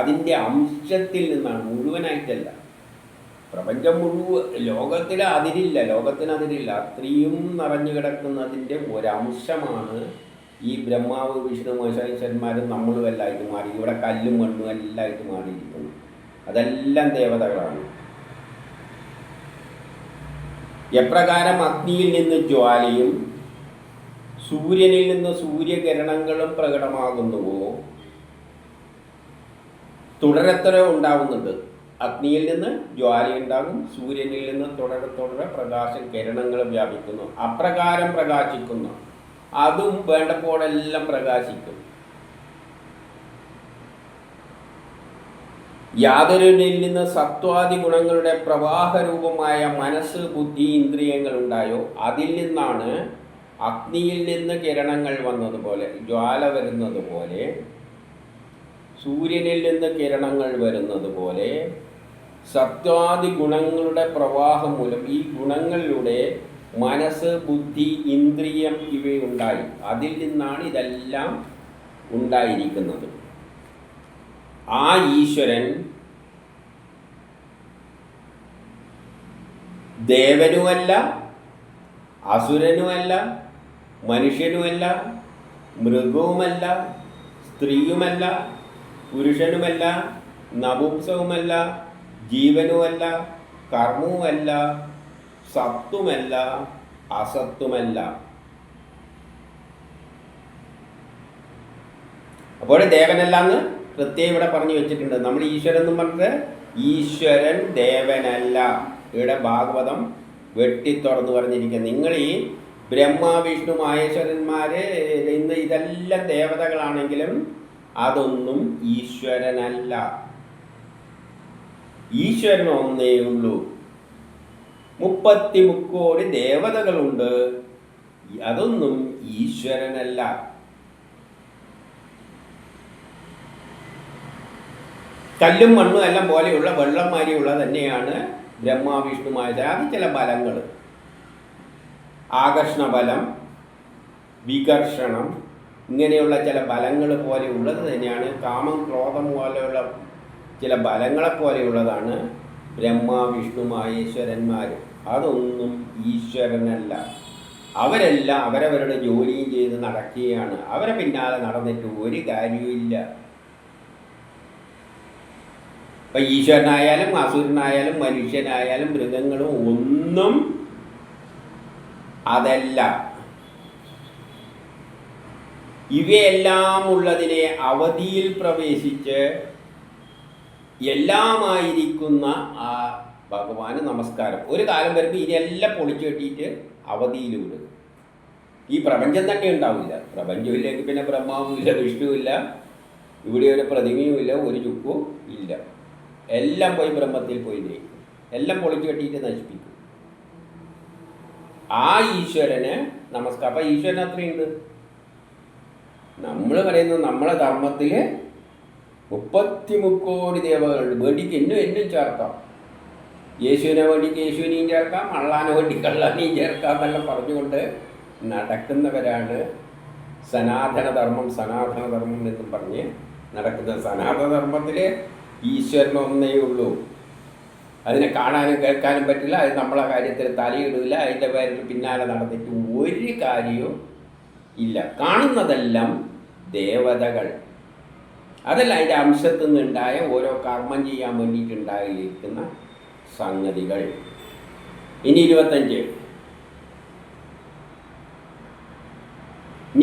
അതിൻ്റെ അംശത്തിൽ നിന്നാണ്, മുഴുവനായിട്ടല്ല. പ്രപഞ്ചം മുഴുവൻ, ലോകത്തിൽ അതിരില്ല, ലോകത്തിന് അതിരില്ല, അത്രയും നിറഞ്ഞു കിടക്കുന്നതിൻ്റെ ഒരംശമാണ് ഈ ബ്രഹ്മാവ് വിഷ്ണു മഹേശ്വരന്മാരും നമ്മളും എല്ലായിട്ട് മാറി. ഇവിടെ കല്ലും മണ്ണും എല്ലായിട്ട് മാറിയിരിക്കുന്നു. അതെല്ലാം ദേവതകളാണ്. എപ്രകാരം അഗ്നിയിൽ നിന്ന് ജ്വാലയും സൂര്യനിൽ നിന്ന് സൂര്യകിരണങ്ങളും പ്രകടമാകുന്നുവോ, തുടരെ ഉണ്ടാവുന്നുണ്ട്. അഗ്നിയിൽ നിന്ന് ജ്വാലയുണ്ടാകും, സൂര്യനിൽ നിന്ന് തുടരെ പ്രകാശ കിരണങ്ങൾ വ്യാപിക്കുന്നു, അപ്രകാരം പ്രകാശിക്കുന്നു. അതും വേണ്ടപ്പോഴെല്ലാം പ്രകാശിക്കും. യാതൊരുനിൽ നിന്ന് സത്വാദി ഗുണങ്ങളുടെ പ്രവാഹരൂപമായ മനസ്സ്, ബുദ്ധി, ഇന്ദ്രിയങ്ങൾ ഉണ്ടായോ അതിൽ നിന്നാണ് അഗ്നിയിൽ നിന്ന് കിരണങ്ങൾ വന്നതുപോലെ, ജ്വാല വരുന്നത് പോലെ, സൂര്യനിൽ നിന്ന് കിരണങ്ങൾ വരുന്നത് പോലെ സത്വാദി ഗുണങ്ങളുടെ പ്രവാഹം മൂലം ഈ ഗുണങ്ങളിലൂടെ മനസ്സ്, ബുദ്ധി, ഇന്ദ്രിയം ഇവയുണ്ടായി. അതിൽ നിന്നാണ് ഇതെല്ലാം ഉണ്ടായിരിക്കുന്നത്. ആ ഈശ്വരൻ ദേവനുമല്ല, അസുരനുമല്ല, മനുഷ്യനുമല്ല, മൃഗവുമല്ല, സ്ത്രീയുമല്ല, പുരുഷനുമല്ല, നപുംസവുമല്ല, ജീവനുമല്ല, കർമ്മവുമല്ല, സത്തുമല്ല, അസത്തുമല്ല. അപ്പോൾ ദേവനല്ലാന്ന് പ്രത്യേകം ഇവിടെ പറഞ്ഞു വെച്ചിട്ടുണ്ട്. നമ്മൾ ഈശ്വരൻ എന്നും പറഞ്ഞിട്ട് ഈശ്വരൻ ദേവനല്ല. ഇവിടെ ഭാഗവതം വെട്ടിത്തുറന്ന് പറഞ്ഞിരിക്കുക. നിങ്ങൾ ഈ ബ്രഹ്മ, വിഷ്ണു, മഹേശ്വരന്മാര് ഇന്ന് ഇതെല്ലാം ദേവതകളാണെങ്കിലും അതൊന്നും ഈശ്വരനല്ല. ഈശ്വരൻ ഒന്നേ ഉള്ളൂ. 33 ദേവതകളുണ്ട്, അതൊന്നും ഈശ്വരനല്ല. കല്ലും മണ്ണും എല്ലാം പോലെയുള്ള വെള്ളം മാതിരിയുള്ള തന്നെയാണ് ബ്രഹ്മ, വിഷ്ണു, മഹേശ്വരൻ. അത് ചില ബലങ്ങൾ, ആകർഷണ ബലം, വികർഷണം, ഇങ്ങനെയുള്ള ചില ബലങ്ങൾ പോലെയുള്ളത് തന്നെയാണ്. കാമം, ക്രോധം പോലെയുള്ള ചില ബലങ്ങളെ പോലെയുള്ളതാണ് ബ്രഹ്മ, വിഷ്ണു, മഹേശ്വരന്മാർ. അതൊന്നും ഈശ്വരനല്ല. അവരെല്ലാം അവരവരുടെ ജോലിയും ചെയ്ത് നടക്കുകയാണ്. അവരെ പിന്നാലെ നടന്നിട്ട് ഒരു കാര്യവുമില്ല. ഇപ്പം ഈശ്വരനായാലും അസുരനായാലും മനുഷ്യനായാലും മൃഗങ്ങളും ഒന്നും അതല്ല. ഇവയെല്ലാം ഉള്ളതിനെ അവധിയിൽ പ്രവേശിച്ച് എല്ലാമായിരിക്കുന്ന ആ ഭഗവാന് നമസ്കാരം. ഒരു കാലം വരുമ്പോൾ ഇതിനെല്ലാം പൊളിച്ചു കെട്ടിയിട്ട് അവധിയിൽ വിടും. ഈ പ്രപഞ്ചം തന്നെ ഉണ്ടാവില്ല. പ്രപഞ്ചമില്ലെങ്കിൽ പിന്നെ ബ്രഹ്മാവുമില്ല, വിഷ്ണുവില്ല, ഇവിടെ ഒരു പ്രതിമയുമില്ല, ഒരു ചുക്കും ഇല്ല. എല്ലാം പോയി ബ്രഹ്മത്തിൽ പോയി ജയിക്കും. എല്ലാം പൊളിച്ചു കെട്ടിയിട്ട് നശിപ്പിക്കും. ആ ഈശ്വരന് നമസ്കാരം. അപ്പം ഈശ്വരൻ അത്രയുണ്ട്. നമ്മൾ പറയുന്നത് നമ്മളെ ധർമ്മത്തിൽ 33 ദേവതകളുണ്ട്. വേണ്ടിക്ക് എന്നും ചേർക്കാം. യേശുവിനെ വേണ്ടിക്ക് യേശുവിനെയും ചേർക്കാം, അള്ളാനെ വേണ്ടി കള്ളാനെയും ചേർക്കാം എന്നെല്ലാം പറഞ്ഞുകൊണ്ട് നടക്കുന്നവരാണ് സനാതനധർമ്മം എന്നും പറഞ്ഞ് നടക്കുന്നത്. സനാതനധർമ്മത്തിൽ ഈശ്വരൻ ഒന്നേ ഉള്ളൂ. അതിനെ കാണാനും കേൾക്കാനും പറ്റില്ല. അത് നമ്മളെ കാര്യത്തിൽ തലയിടില്ല. അതിൻ്റെ പേരിൽ പിന്നാലെ നടന്നിട്ട് ഒരു കാര്യവും ഇല്ല. കാണുന്നതെല്ലാം ദേവതകൾ. അതല്ല അതിൻ്റെ അംശത്തിൽ നിന്നുണ്ടായ ഓരോ കർമ്മം ചെയ്യാൻ വേണ്ടിയിട്ടുണ്ടായിരിക്കുന്ന സംഗതികൾ. ഇനി 25.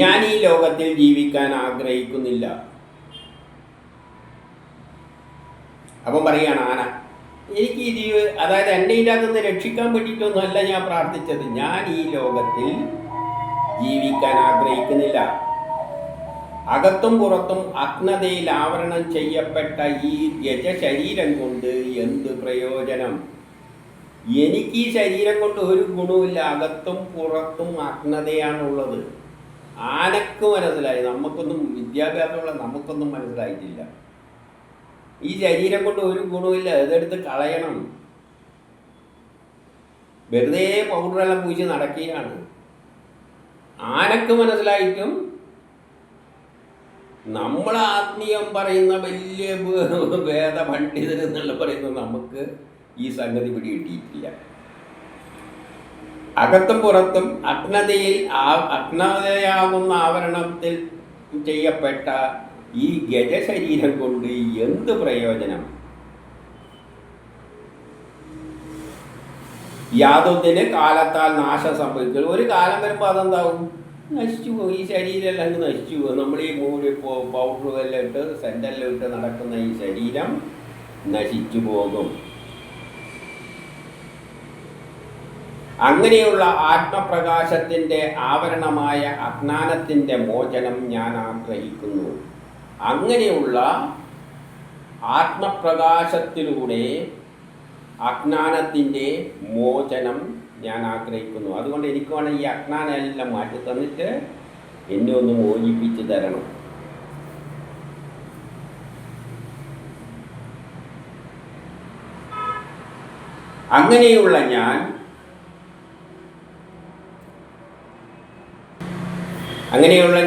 ഞാൻ ഈ ലോകത്തിൽ ജീവിക്കാൻ ആഗ്രഹിക്കുന്നില്ല. അപ്പം പറയുകയാണ് ആന, എനിക്ക് ഈ അതായത് എന്നെ ഇതിനകത്ത് നിന്ന് രക്ഷിക്കാൻ വേണ്ടിയിട്ടൊന്നുമല്ല ഞാൻ പ്രാർത്ഥിച്ചത്. ഞാൻ ഈ ലോകത്തിൽ ജീവിക്കാൻ ആഗ്രഹിക്കുന്നില്ല. അകത്തും പുറത്തും അഗ്നതയിൽ ആവരണം ചെയ്യപ്പെട്ട ഈ ഗജശരീരം കൊണ്ട് എന്ത് പ്രയോജനം? എനിക്ക് ഈ ശരീരം കൊണ്ട് ഒരു ഗുണവുമില്ല. അകത്തും പുറത്തും അഗ്നതയാണുള്ളത്. ആനക്ക് മനസ്സിലായി, നമുക്കൊന്നും വിദ്യാഭ്യാസമുള്ള നമുക്കൊന്നും മനസ്സിലായിട്ടില്ല. ഈ ശരീരം കൊണ്ട് ഒരു ഗുണവുമില്ല, ഇതെടുത്ത് കളയണം. വെറുതെ പൗഡറെല്ലാം പൂശി നടക്കുകയാണ്. ആനക്ക് മനസ്സിലായിട്ടും നമ്മൾ ആത്മീയം പറയുന്ന വലിയ വേദ പണ്ഡിതരെന്നുള്ള പറയുന്നത് നമുക്ക് ഈ സംഗതി പിടികിട്ടിയിട്ടില്ല. അകത്തും പുറത്തും അഗ്നതയാകുന്ന ആവരണത്തിൽ ചെയ്യപ്പെട്ട ഈ ഗജശരീരം കൊണ്ട് എന്ത് പ്രയോജനം? യാതൊന്നിന് കാലത്താൽ നാശം സംഭവിക്കും. ഒരു കാലം വരുമ്പോൾ അതെന്താവും? നശിച്ചു പോകും. ഈ ശരീരമെല്ലാം അങ്ങ് നശിച്ചു പോകും. നമ്മൾ ഈ മൂടി പൗഡറുമെല്ലാം ഇട്ട് സെൻ്റെല്ലാം ഇട്ട് നടക്കുന്ന ഈ ശരീരം നശിച്ചു പോകും. അങ്ങനെയുള്ള ആത്മപ്രകാശത്തിൻ്റെ ആവരണമായ അജ്ഞാനത്തിൻ്റെ മോചനം ഞാൻ ആഗ്രഹിക്കുന്നു. അങ്ങനെയുള്ള ആത്മപ്രകാശത്തിലൂടെ അജ്ഞാനത്തിൻ്റെ മോചനം ഞാൻ ആഗ്രഹിക്കുന്നു. അതുകൊണ്ട് എനിക്ക് വേണം ഈ അജ്ഞാനം എല്ലാം മാറ്റി തന്നിട്ട് എന്നെ ഒന്ന് മോചിപ്പിച്ച് തരണം. അങ്ങനെയുള്ള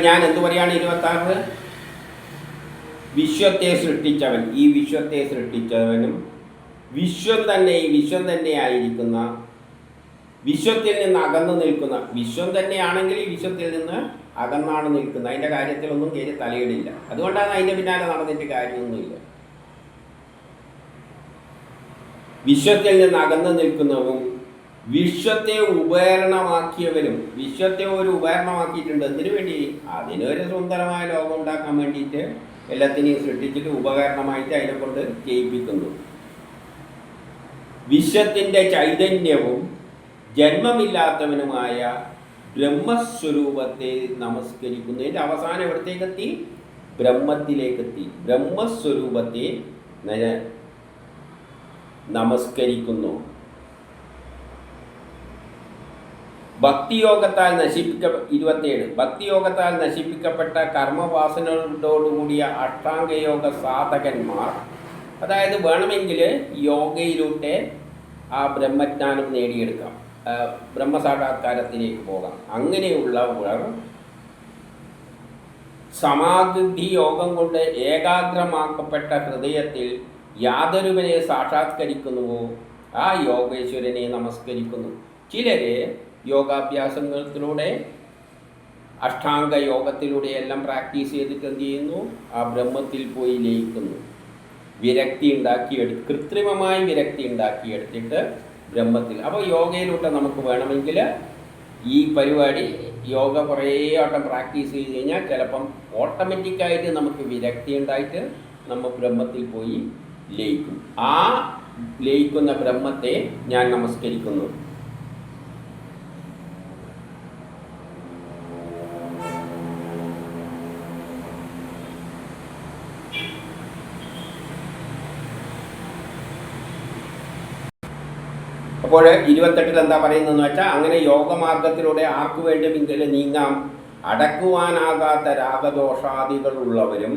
ഞാൻ എന്തു പറയാണ്? 26 വിശ്വത്തെ സൃഷ്ടിച്ചവൻ, ഈ വിശ്വത്തെ സൃഷ്ടിച്ചവനും വിശ്വം തന്നെ ആയിരിക്കുന്ന, വിശ്വത്തിൽ നിന്ന് അകന്നു നിൽക്കുന്ന, വിശ്വം തന്നെയാണെങ്കിൽ ഈ വിശ്വത്തിൽ നിന്ന് അകന്നാണ് നിൽക്കുന്നത്. അതിൻ്റെ കാര്യത്തിലൊന്നും കയറി തലയിടില്ല. അതുകൊണ്ടാണ് അതിൻ്റെ പിന്നാലെ നടന്നിട്ട് കാര്യമൊന്നുമില്ല. വിശ്വത്തിൽ നിന്ന് അകന്നു നിൽക്കുന്നവരും വിശ്വത്തെ ഉപകരണമാക്കിയവരും, വിശ്വത്തെ ഒരു ഉപകരണമാക്കിയിട്ടുണ്ട്. എന്തിനു വേണ്ടി? അതിനൊരു സുന്ദരമായ ലോകം ഉണ്ടാക്കാൻ വേണ്ടിയിട്ട് എല്ലാത്തിനെയും സൃഷ്ടിച്ചിട്ട് ഉപകരണമായിട്ട് അതിനെ കൊണ്ട് ചെയ്യിപ്പിക്കുന്നു. വിശ്വത്തിൻ്റെ ചൈതന്യവും ജന്മമില്ലാത്തവനുമായ ബ്രഹ്മസ്വരൂപത്തെ നമസ്കരിക്കുന്നു. ഇതിൻ്റെ അവസാനം എവിടത്തേക്കെത്തി? ബ്രഹ്മത്തിലേക്കെത്തി. ബ്രഹ്മസ്വരൂപത്തെ നമസ്കരിക്കുന്നു. ഭക്തിയോഗത്താൽ 27 ഭക്തിയോഗത്താൽ നശിപ്പിക്കപ്പെട്ട കർമ്മവാസനകളോടുകൂടിയ അഷ്ടാംഗയോഗ സാധകന്മാർ, അതായത് വേണമെങ്കിൽ യോഗയിലൂടെ ആ ബ്രഹ്മജ്ഞാനം നേടിയെടുക്കാം, ബ്രഹ്മസാക്ഷാത്കാരത്തിലേക്ക് പോകാം. അങ്ങനെയുള്ളവർ സമാധി യോഗം കൊണ്ട് ഏകാഗ്രമാക്കപ്പെട്ട ഹൃദയത്തിൽ യാതൊരുവനെ സാക്ഷാത്കരിക്കുന്നുവോ ആ യോഗേശ്വരനെ നമസ്കരിക്കുന്നു. ചിലര് യോഗാഭ്യാസങ്ങളിലൂടെ അഷ്ടാംഗ യോഗത്തിലൂടെയെല്ലാം പ്രാക്ടീസ് ചെയ്തിട്ട് എന്ത് ചെയ്യുന്നു? ആ ബ്രഹ്മത്തിൽ പോയി ലയിക്കുന്നു. കൃത്രിമമായി വിരക്തി ഉണ്ടാക്കിയെടുത്തിട്ട് ബ്രഹ്മത്തിൽ. അപ്പോൾ യോഗയിലൂടെ നമുക്ക് വേണമെങ്കിൽ ഈ പരിപാടി യോഗ കുറേ വട്ടം പ്രാക്ടീസ് ചെയ്ത് കഴിഞ്ഞാൽ ചിലപ്പം ഓട്ടോമാറ്റിക്കായിട്ട് നമുക്ക് വിരക്തി ഉണ്ടായിട്ട് നമ്മൾ ബ്രഹ്മത്തിൽ പോയി ലയിക്കും. ആ ലയിക്കുന്ന ബ്രഹ്മത്തെ ഞാൻ നമസ്കരിക്കുന്നു. അപ്പോൾ 28 എന്താ പറയുന്നതെന്ന് വെച്ചാൽ, അങ്ങനെ യോഗമാർഗത്തിലൂടെ ആർക്കു വേണ്ടുമെങ്കിലും നീങ്ങാം. അടക്കുവാനാകാത്ത രാഗദോഷാദികളുള്ളവരും,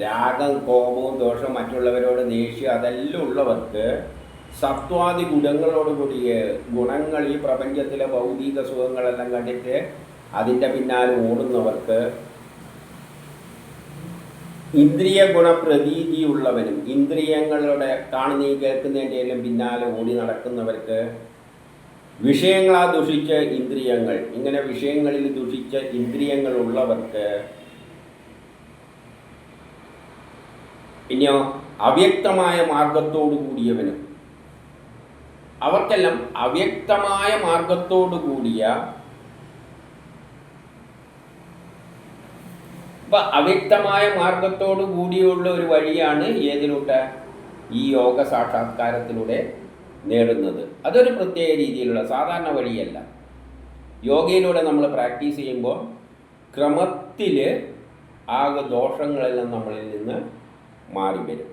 രാഗം, കോപവും ദോഷം, മറ്റുള്ളവരോട് ദേഷ്യം അതെല്ലാം ഉള്ളവർക്ക്, സത്വാദി ഗുണങ്ങളോടുകൂടിയ ഗുണങ്ങൾ, ഈ പ്രപഞ്ചത്തിലെ ഭൗതിക സുഖങ്ങളെല്ലാം കണ്ടിട്ട് അതിൻ്റെ പിന്നാലെ ഓടുന്നവർക്ക്, ഇന്ദ്രിയ ഗുണപ്രതീതിയുള്ളവനും, ഇന്ദ്രിയങ്ങളുടെ കാണുന്നീ കേൾക്കുന്നതിൻ്റെ എല്ലാം പിന്നാലെ ഓടി നടക്കുന്നവർക്ക്, വിഷയങ്ങളാ ദുഷിച്ച ഇന്ദ്രിയങ്ങൾ, ഇങ്ങനെ വിഷയങ്ങളിൽ ദുഷിച്ച ഇന്ദ്രിയങ്ങളുള്ളവർക്ക്, പിന്നെയോ അവ്യക്തമായ മാർഗത്തോടു കൂടിയവനും, അവർക്കെല്ലാം അവ്യക്തമായ മാർഗത്തോടു കൂടിയ, അപ്പം അവ്യക്തമായ മാർഗത്തോടു കൂടിയുള്ള ഒരു വഴിയാണ് ഏതിലൂടെ? ഈ യോഗ സാക്ഷാത്കാരത്തിലൂടെ നേടുന്നത്. അതൊരു പ്രത്യേക രീതിയിലുള്ള സാധാരണ വഴിയല്ല. യോഗയിലൂടെ നമ്മൾ പ്രാക്ടീസ് ചെയ്യുമ്പോൾ ക്രമത്തിൽ ആകെ ദോഷങ്ങളെല്ലാം നമ്മളിൽ നിന്ന് മാറി വരും.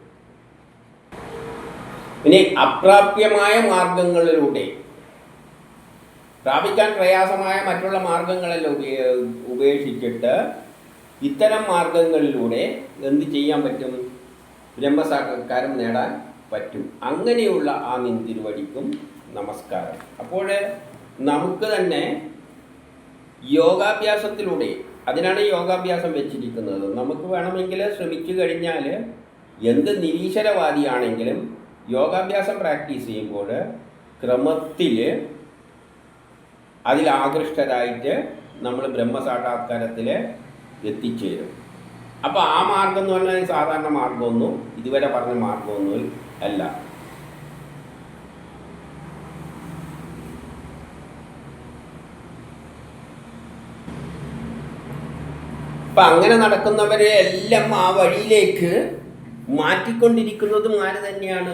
ഇനി അപ്രാപ്യമായ മാർഗങ്ങളിലൂടെ, പ്രാപിക്കാൻ പ്രയാസമായ മറ്റുള്ള മാർഗങ്ങളെല്ലാം ഉപേക്ഷിച്ചിട്ട് ഇത്തരം മാർഗങ്ങളിലൂടെ എന്ത് ചെയ്യാൻ പറ്റും? ബ്രഹ്മസാക്ഷാത്കാരം നേടാൻ പറ്റും. അങ്ങനെയുള്ള ആ നിന്തിരുവടിക്കും നമസ്കാരം. അപ്പോൾ നമുക്ക് തന്നെ യോഗാഭ്യാസത്തിലൂടെ, അതിനാണ് യോഗാഭ്യാസം വെച്ചിരിക്കുന്നത്. നമുക്ക് വേണമെങ്കിൽ ശ്രമിച്ചു കഴിഞ്ഞാൽ എന്ത് നിരീശ്വരവാദിയാണെങ്കിലും യോഗാഭ്യാസം പ്രാക്ടീസ് ചെയ്യുമ്പോൾ ക്രമത്തിൽ അതിലാകൃഷ്ടരായിട്ട് നമ്മൾ ബ്രഹ്മസാക്ഷാത്കാരത്തിൽ എത്തിച്ചേരും. അപ്പോൾ ആ മാർഗം എന്ന് പറഞ്ഞാൽ സാധാരണ മാർഗമൊന്നും, ഇതുവരെ പറഞ്ഞ മാർഗമൊന്നും അല്ല. അപ്പം അങ്ങനെ നടക്കുന്നവരെ എല്ലാം ആ വഴിയിലേക്ക് മാറ്റിക്കൊണ്ടിരിക്കുന്നതും ആര് തന്നെയാണ്?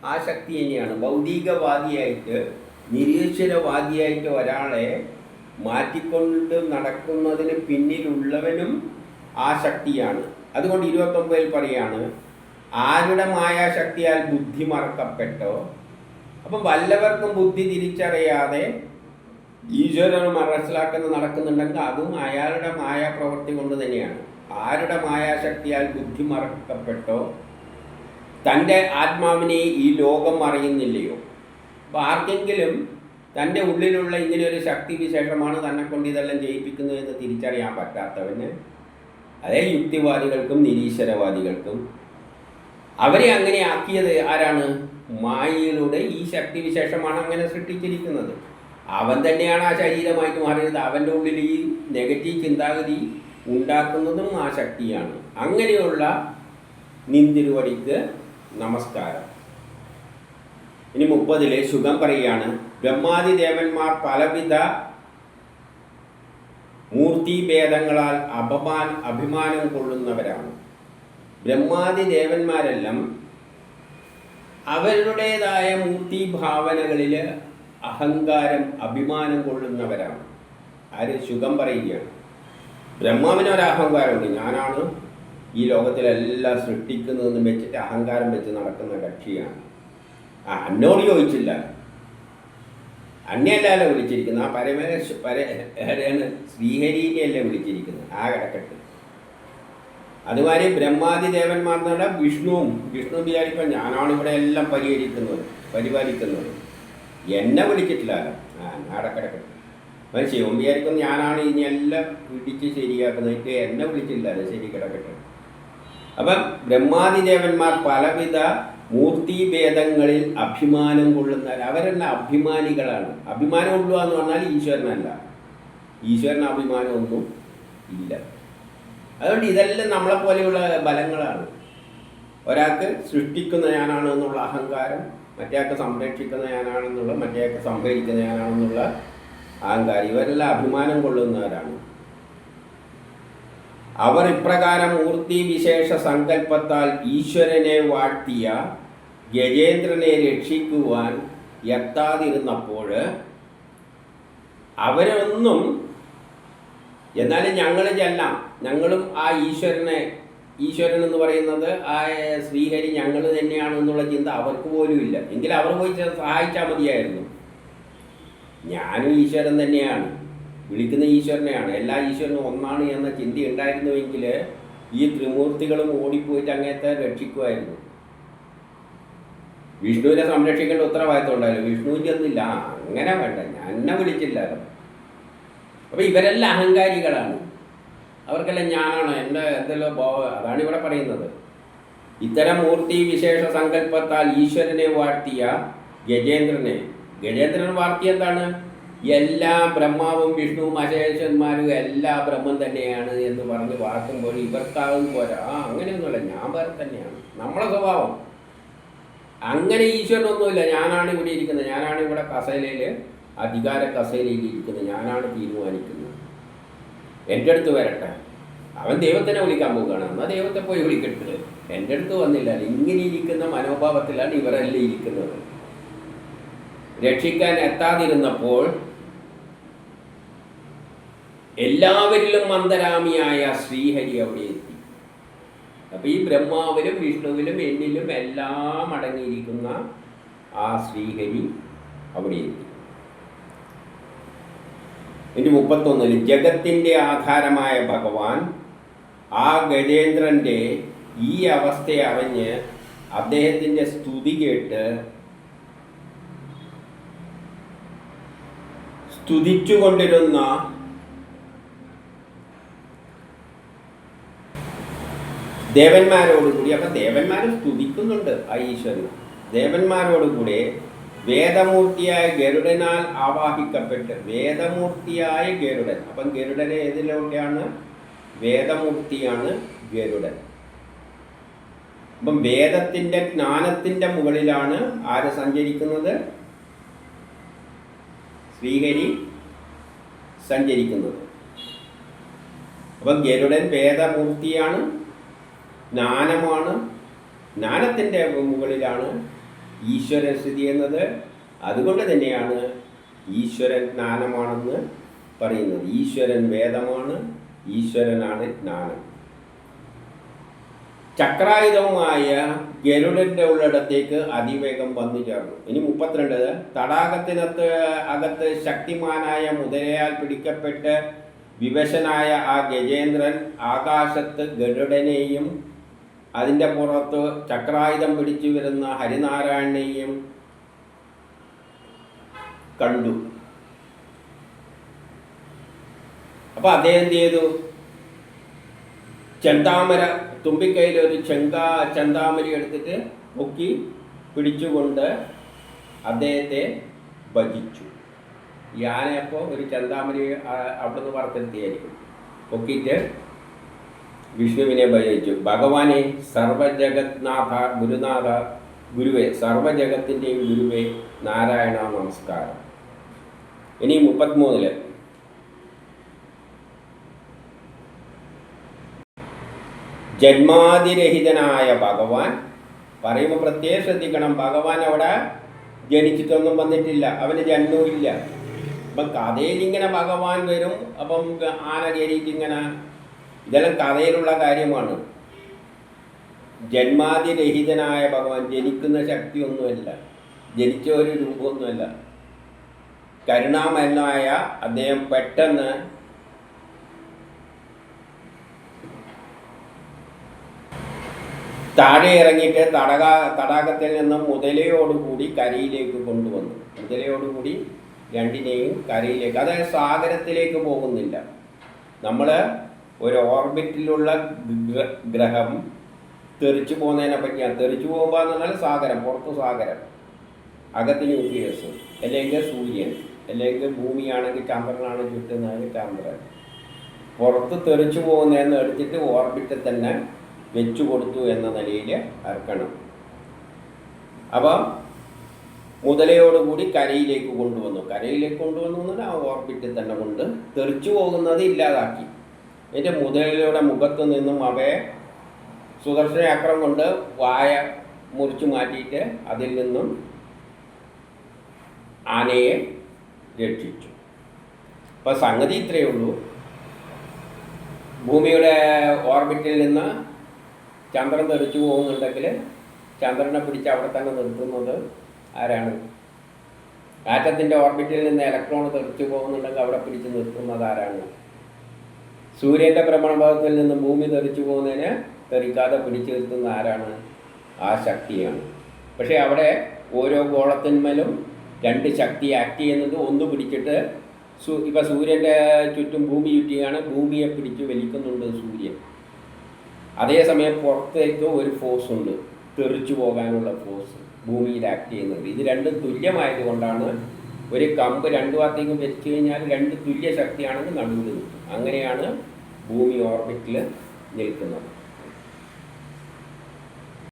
ആ ശക്തി തന്നെയാണ്. ഭൗതികവാദിയായിട്ട് നിരീശ്വരവാദിയായിട്ട് ഒരാളെ മാറ്റിക്കൊണ്ട് നടക്കുന്നതിന് പിന്നിലുള്ളവനും ആ ശക്തിയാണ്. അതുകൊണ്ട് 29 പറയാണ്, ആരുടെ മായാശക്തിയാൽ ബുദ്ധി മറക്കപ്പെട്ടോ. അപ്പം വല്ലവർക്കും ബുദ്ധി തിരിച്ചറിയാതെ ഈശ്വരനെ മനസ്സിലാക്കുന്ന നടക്കുന്നുണ്ടെങ്കിൽ അതും അയാളുടെ മായാപ്രവൃത്തി കൊണ്ട് തന്നെയാണ്. ആരുടെ മായാശക്തിയാൽ ബുദ്ധി മറക്കപ്പെട്ടോ, തൻ്റെ ആത്മാവിനെ ഈ ലോകം അറിയുന്നില്ലയോ. അപ്പോൾ ആർക്കെങ്കിലും തൻ്റെ ഉള്ളിലുള്ള ഇങ്ങനെയൊരു ശക്തി വിശേഷമാണ് തന്നെ കൊണ്ട് ഇതെല്ലാം ചെയ്യിപ്പിക്കുന്നത് എന്ന് തിരിച്ചറിയാൻ പറ്റാത്തവന്, അതേ യുക്തിവാദികൾക്കും നിരീശ്വരവാദികൾക്കും, അവരെ അങ്ങനെ ആക്കിയത് ആരാണ്? മായയിലൂടെ ഈ ശക്തി വിശേഷമാണ് അങ്ങനെ സൃഷ്ടിച്ചിരിക്കുന്നത്. അവൻ തന്നെയാണ് ആ ശരീരമായിട്ട് മാറിയത്. അവൻ്റെ ഉള്ളിൽ ഈ നെഗറ്റീവ് ചിന്താഗതി ഉണ്ടാക്കുന്നതും ആ ശക്തിയാണ്. അങ്ങനെയുള്ള നിന്തിരുവടിക്ക് നമസ്കാരം. ഇനി 30 ശുഗം പറയുകയാണ്, ബ്രഹ്മാദി ദേവന്മാർ പലവിധ മൂർത്തിഭേദങ്ങളാൽ അഭിമാനം കൊള്ളുന്നവരാണ്. ബ്രഹ്മാദി ദേവന്മാരെല്ലാം അവരുടേതായ മൂർത്തിഭാവനകളിൽ അഹങ്കാരം, അഭിമാനം കൊള്ളുന്നവരാണ്. ആര്? ശുഗം പറയുകയാണ്. ബ്രഹ്മാവിനൊരു അഹങ്കാരമുണ്ട്, ഞാനാണ് ഈ ലോകത്തിലെല്ലാം സൃഷ്ടിക്കുന്നതെന്ന് വെച്ചിട്ട് അഹങ്കാരം വെച്ച് നടക്കുന്ന കക്ഷിയാണ്. എന്നോട് ചോദിച്ചില്ല, അന്യല്ലല്ലോ വിളിച്ചിരിക്കുന്നത്, ആ ശ്രീഹരിനെയല്ലേ വിളിച്ചിരിക്കുന്നത്, ആ കിടക്കട്ട്. അതുമാതിരി ബ്രഹ്മാദി ദേവന്മാർ എന്ന് പറഞ്ഞാൽ വിഷ്ണു വിചാരിക്കാൻ ഞാനാണ് ഇവിടെ എല്ലാം പരിപാലിക്കുന്നത്, എന്നെ വിളിച്ചിട്ടില്ലല്ലോ, അടക്കിടക്കട്ട്. അവൻ ശിവൻ വിചാരിക്കും ഞാനാണ് ഇനി എല്ലാം പിടിച്ച് ശരിയാക്കുന്നത്, എന്നെ വിളിച്ചില്ലല്ലോ, ശരി കിടക്കട്ടെ. അപ്പം ബ്രഹ്മാദി ദേവന്മാർ പലവിധ മൂർത്തിഭേദങ്ങളിൽ അഭിമാനം കൊള്ളുന്നവർ, അവരെല്ലാം അഭിമാനികളാണ്. അഭിമാനം ഉള്ളൂ എന്ന് പറഞ്ഞാൽ ഈശ്വരനല്ല, ഈശ്വരന് അഭിമാനമൊന്നും ഇല്ല. അതുകൊണ്ട് ഇതെല്ലാം നമ്മളെപ്പോലെയുള്ള ബലങ്ങളാണ്. ഒരാൾക്ക് സൃഷ്ടിക്കുന്ന ഞാനാണ് എന്നുള്ള അഹങ്കാരം, മറ്റേയാൾക്ക് സംരക്ഷിക്കുന്ന ഞാനാണെന്നുള്ള, മറ്റേയാൾക്ക് സംഭരിക്കുന്ന ഞാനാണെന്നുള്ള അഹങ്കാരം, ഇവരെല്ലാം അഭിമാനം കൊള്ളുന്നവരാണ്. അവർ ഇപ്രകാരം മൂർത്തി വിശേഷ സങ്കല്പത്താൽ ഈശ്വരനെ വാഴ്ത്തിയ ഗജേന്ദ്രനെ രക്ഷിക്കുവാൻ എത്താതിരുന്നപ്പോൾ അവരൊന്നും, എന്നാലും ഞങ്ങൾ ചെല്ലാം, ഞങ്ങളും ആ ഈശ്വരൻ എന്ന് പറയുന്നത് ആ ശ്രീഹരി ഞങ്ങൾ തന്നെയാണ് എന്നുള്ള ചിന്ത അവർക്ക് പോലും ഇല്ല. എങ്കിൽ അവർ പോയി സഹായിച്ചാൽ മതിയായിരുന്നു. ഞാനും ഈശ്വരൻ തന്നെയാണ്, വിളിക്കുന്ന ഈശ്വരനെയാണ്, എല്ലാ ഈശ്വരനും ഒന്നാണ് എന്ന ചിന്ത ഉണ്ടായിരുന്നുവെങ്കിൽ ഈ ത്രിമൂർത്തികളും ഓടിപ്പോയിട്ട് അങ്ങനത്തെ രക്ഷിക്കുമായിരുന്നു. വിഷ്ണുവിനെ സംരക്ഷിക്കേണ്ട ഉത്തരവാദിത്വം ഉണ്ടായിരുന്നു, വിഷ്ണുവിൻ്റെ ഒന്നില്ല, അങ്ങനെ വേണ്ട, എന്നെ വിളിച്ചില്ലല്ലോ. അപ്പോൾ ഇവരെല്ലാം അഹങ്കാരികളാണ്, അവർക്കെല്ലാം ഞാനാണ്, എൻ്റെ എന്തെല്ലാം അതാണ് ഇവിടെ പറയുന്നത്. ഇത്തരം മൂർത്തി വിശേഷ സങ്കല്പത്താൽ ഈശ്വരനെ വാഴ്ത്തിയ ഗജേന്ദ്രൻ വാഴ്ത്തിയ എന്താണ്? എല്ലാ ബ്രഹ്മാവും വിഷ്ണുവും അശേഷന്മാരും എല്ലാ ബ്രഹ്മം തന്നെയാണ് എന്ന് പറഞ്ഞ് വാർക്കുമ്പോൾ ഇവർക്കാവും പോരാ, അങ്ങനെയൊന്നുമല്ല, ഞാൻ വേറെ തന്നെയാണ്, നമ്മളെ സ്വഭാവം. അങ്ങനെ ഈശ്വരനൊന്നുമില്ല, ഞാനാണ് ഇവിടെ ഇരിക്കുന്നത്, ഞാനാണ് ഇവിടെ അധികാര കസേലയിൽ ഇരിക്കുന്നത്, ഞാനാണ് തീരുമാനിക്കുന്നത്, എൻ്റെ അടുത്ത് വരട്ടെ. അവൻ ദൈവത്തിനെ വിളിക്കാൻ പോവുകയാണ്, എന്നാൽ ദൈവത്തെ പോയി വിളിക്കട്ടെ, എൻ്റെ അടുത്ത് വന്നില്ല. ഇങ്ങനെ ഇരിക്കുന്ന മനോഭാവത്തിലാണ് ഇവരെല്ലാം ഇരിക്കുന്നത്. രക്ഷിക്കാൻ എത്താതിരുന്നപ്പോൾ എല്ലാവരിലും അന്തരാമിയായ ശ്രീഹരി അവിടെ എത്തി. അപ്പം ഈ ബ്രഹ്മാവിലും വിഷ്ണുവിലും എന്നിലും എല്ലാം അടങ്ങിയിരിക്കുന്ന ആ ശ്രീഹരി അവിടെ എത്തി. ഇനി 31 ജഗത്തിൻ്റെ ആധാരമായ ഭഗവാൻ ആ ഗജേന്ദ്രൻ്റെ ഈ അവസ്ഥയെ അറിഞ്ഞ് അദ്ദേഹത്തിൻ്റെ സ്തുതി കേട്ട് സ്തുതിച്ചുകൊണ്ടിരുന്ന ദേവന്മാരോടുകൂടി, അപ്പം ദേവന്മാർ സ്തുതിക്കുന്നുണ്ട് ആ ഈശ്വരൻ, ദേവന്മാരോടുകൂടെ വേദമൂർത്തിയായ ഗരുഡനാൽ ആവാഹിക്കപ്പെട്ട്, വേദമൂർത്തിയായ ഗരുഡൻ, അപ്പം ഗരുഡനെ ഏതിലൂടെയാണ്? വേദമൂർത്തിയാണ് ഗരുഡൻ. അപ്പം വേദത്തിൻ്റെ ജ്ഞാനത്തിൻ്റെ മുകളിലാണ് ആര് സഞ്ചരിക്കുന്നത്? ശ്രീഹരി സഞ്ചരിക്കുന്നത്. അപ്പം ഗരുഡൻ വേദമൂർത്തിയാണ്, ജ്ഞാനമാണ്. ജ്ഞാനത്തിൻ്റെ മുകളിലാണ് ഈശ്വരൻ സ്ഥിതി ചെയ്യുന്നത്. അതുകൊണ്ട് തന്നെയാണ് ഈശ്വരൻ ജ്ഞാനമാണെന്ന് പറയുന്നത്. ഈശ്വരൻ വേദമാണ്, ഈശ്വരനാണ് ജ്ഞാനം. ചക്രായുധവുമായ ഗരുഡൻ്റെ ഉള്ളിടത്തേക്ക് അതിവേഗം വന്നു ചേർന്നു. ഇനി 32. അകത്ത് ശക്തിമാനായ മുതലയാൽ പിടിക്കപ്പെട്ട് വിവശനായ ആ ഗജേന്ദ്രൻ ആകാശത്ത് ഗരുഡനെയും അതിൻ്റെ പുറത്ത് ചക്രായുധം പിടിച്ചു വരുന്ന ഹരിനാരായണനെയും കണ്ടു. അപ്പം അദ്ദേഹം എന്ത് ചെയ്തു? ചെന്താമര, തുമ്പിക്കൈയിൽ ഒരു ചെന്താമര എടുത്തിട്ട് പൊക്കി പിടിച്ചുകൊണ്ട് അദ്ദേഹത്തെ ഭജിച്ചു. യാനയപ്പോൾ ഒരു ചെന്താമര അവിടുന്ന് പുറത്തെത്തിയായിരിക്കും പൊക്കിയിട്ട് വിഷ്ണുവിനെ ഭജിച്ചു. ഭഗവാനെ, സർവജഗത്നാഥ ഗുരുനാഥ, ഗുരുവേ, സർവജഗത്തിൻ്റെയും ഗുരുവേ, നാരായണ നമസ്കാരം. ഇനി 33. ജന്മാതിരഹിതനായ ഭഗവാൻ പറയുമ്പോൾ പ്രത്യേകം ശ്രദ്ധിക്കണം. ഭഗവാൻ അവിടെ ജനിച്ചിട്ടൊന്നും വന്നിട്ടില്ല, അവന് ജന്മവും ഇല്ല. അപ്പം കഥയിലിങ്ങനെ ഭഗവാൻ വരും, അപ്പം ആന കയറിയിട്ടിങ്ങനെ, ഇതെല്ലാം കഥയിലുള്ള കാര്യമാണ്. ജന്മാതിരഹിതനായ ഭഗവാൻ, ജനിക്കുന്ന ശക്തിയൊന്നുമല്ല, ജനിച്ച ഒരു രൂപമൊന്നുമല്ല. കരുണാമയനായ അദ്ദേഹം പെട്ടെന്ന് താഴെ ഇറങ്ങിയിട്ട് തടാകത്തിൽ നിന്നും മുതലയോടുകൂടി കരയിലേക്ക് കൊണ്ടുവന്നു. മുതലയോടുകൂടി രണ്ടിനെയും കരയിലേക്ക്, അതായത് സാഗരത്തിലേക്ക് പോകുന്നില്ല. നമ്മൾ ഒരു ഓർബിറ്റിലുള്ള ഗ്രഹം തെറിച്ചു പോകുന്നതിനെ പറ്റിയാണ്. തെറിച്ചു പോകുമ്പോൾ എന്ന് പറഞ്ഞാൽ സാഗരം, പുറത്ത് സാഗരം, അകത്ത് ന്യൂക്ലിയസ്, അല്ലെങ്കിൽ സൂര്യൻ, അല്ലെങ്കിൽ ഭൂമിയാണെങ്കിൽ ചന്ദ്രനാണ് ചുറ്റുന്നത്, ചന്ദ്രൻ. പുറത്ത് തെറിച്ചു പോകുന്നതെന്ന് എടുത്തിട്ട് ഓർബിറ്റിൽ തന്നെ വെച്ചു കൊടുത്തു എന്ന നിലയിൽ ഇറക്കണം. അപ്പം മുതലയോടുകൂടി കരയിലേക്ക് കൊണ്ടുവന്നു. കരയിലേക്ക് കൊണ്ടുവന്നു എന്നാൽ ആ ഓർബിറ്റിൽ തന്നെ കൊണ്ട് തെറിച്ചു പോകുന്നത് ഇല്ലാതാക്കി. എൻ്റെ മുതലയുടെ മുഖത്ത് നിന്നും അവയെ സുദർശന ചക്രം കൊണ്ട് വായ മുറിച്ചു മാറ്റിയിട്ട് അതിൽ നിന്നും ആനയെ രക്ഷിച്ചു. അപ്പം സംഗതി ഇത്രയേ ഉള്ളൂ. ഭൂമിയുടെ ഓർബിറ്റിൽ നിന്ന് ചന്ദ്രൻ തെറിച്ചു പോകുന്നുണ്ടെങ്കിൽ ചന്ദ്രനെ പിടിച്ച് അവിടെ തന്നെ നിർത്തുന്നത് ആരാണ്? ആറ്റത്തിൻ്റെ ഓർബിറ്റിൽ നിന്ന് ഇലക്ട്രോൺ തെറിച്ചു പോകുന്നുണ്ടെങ്കിൽ അവിടെ പിടിച്ച് നിർത്തുന്നത് ആരാണ്? സൂര്യൻ്റെ ഭ്രമണപഥത്തിൽ നിന്ന് ഭൂമി തെറിച്ചു പോകുന്നതിന് തെറിക്കാതെ പിടിച്ചു നിർത്തുന്ന ആരാണ്? ആ ശക്തിയാണ്. പക്ഷേ അവിടെ ഓരോ ഗോളത്തിന്മേലും രണ്ട് ശക്തി ആക്ട് ചെയ്യുന്നത്. ഒന്ന് പിടിച്ചിട്ട് ഇപ്പം സൂര്യൻ്റെ ചുറ്റും ഭൂമി ചുറ്റിയാണ്, ഭൂമിയെ പിടിച്ച് വലിക്കുന്നുണ്ട് സൂര്യൻ. അതേസമയം പുറത്തേക്ക് ഒരു ഫോഴ്സ് ഉണ്ട്, തെറിച്ചു പോകാനുള്ള ഫോഴ്സ് ഭൂമിയിൽ ആക്ട് ചെയ്യുന്നത്. ഇത് രണ്ടും തുല്യമായതുകൊണ്ടാണ് ഒരു കമ്പ് രണ്ടു ഭാഗത്തേക്കും വെച്ച് കഴിഞ്ഞാൽ രണ്ട് തുല്യ ശക്തിയാണെങ്കിൽ നടുവിൽ നിൽക്കും. അങ്ങനെയാണ് ഭൂമി ഓർബിറ്റിൽ നിൽക്കുന്നത്.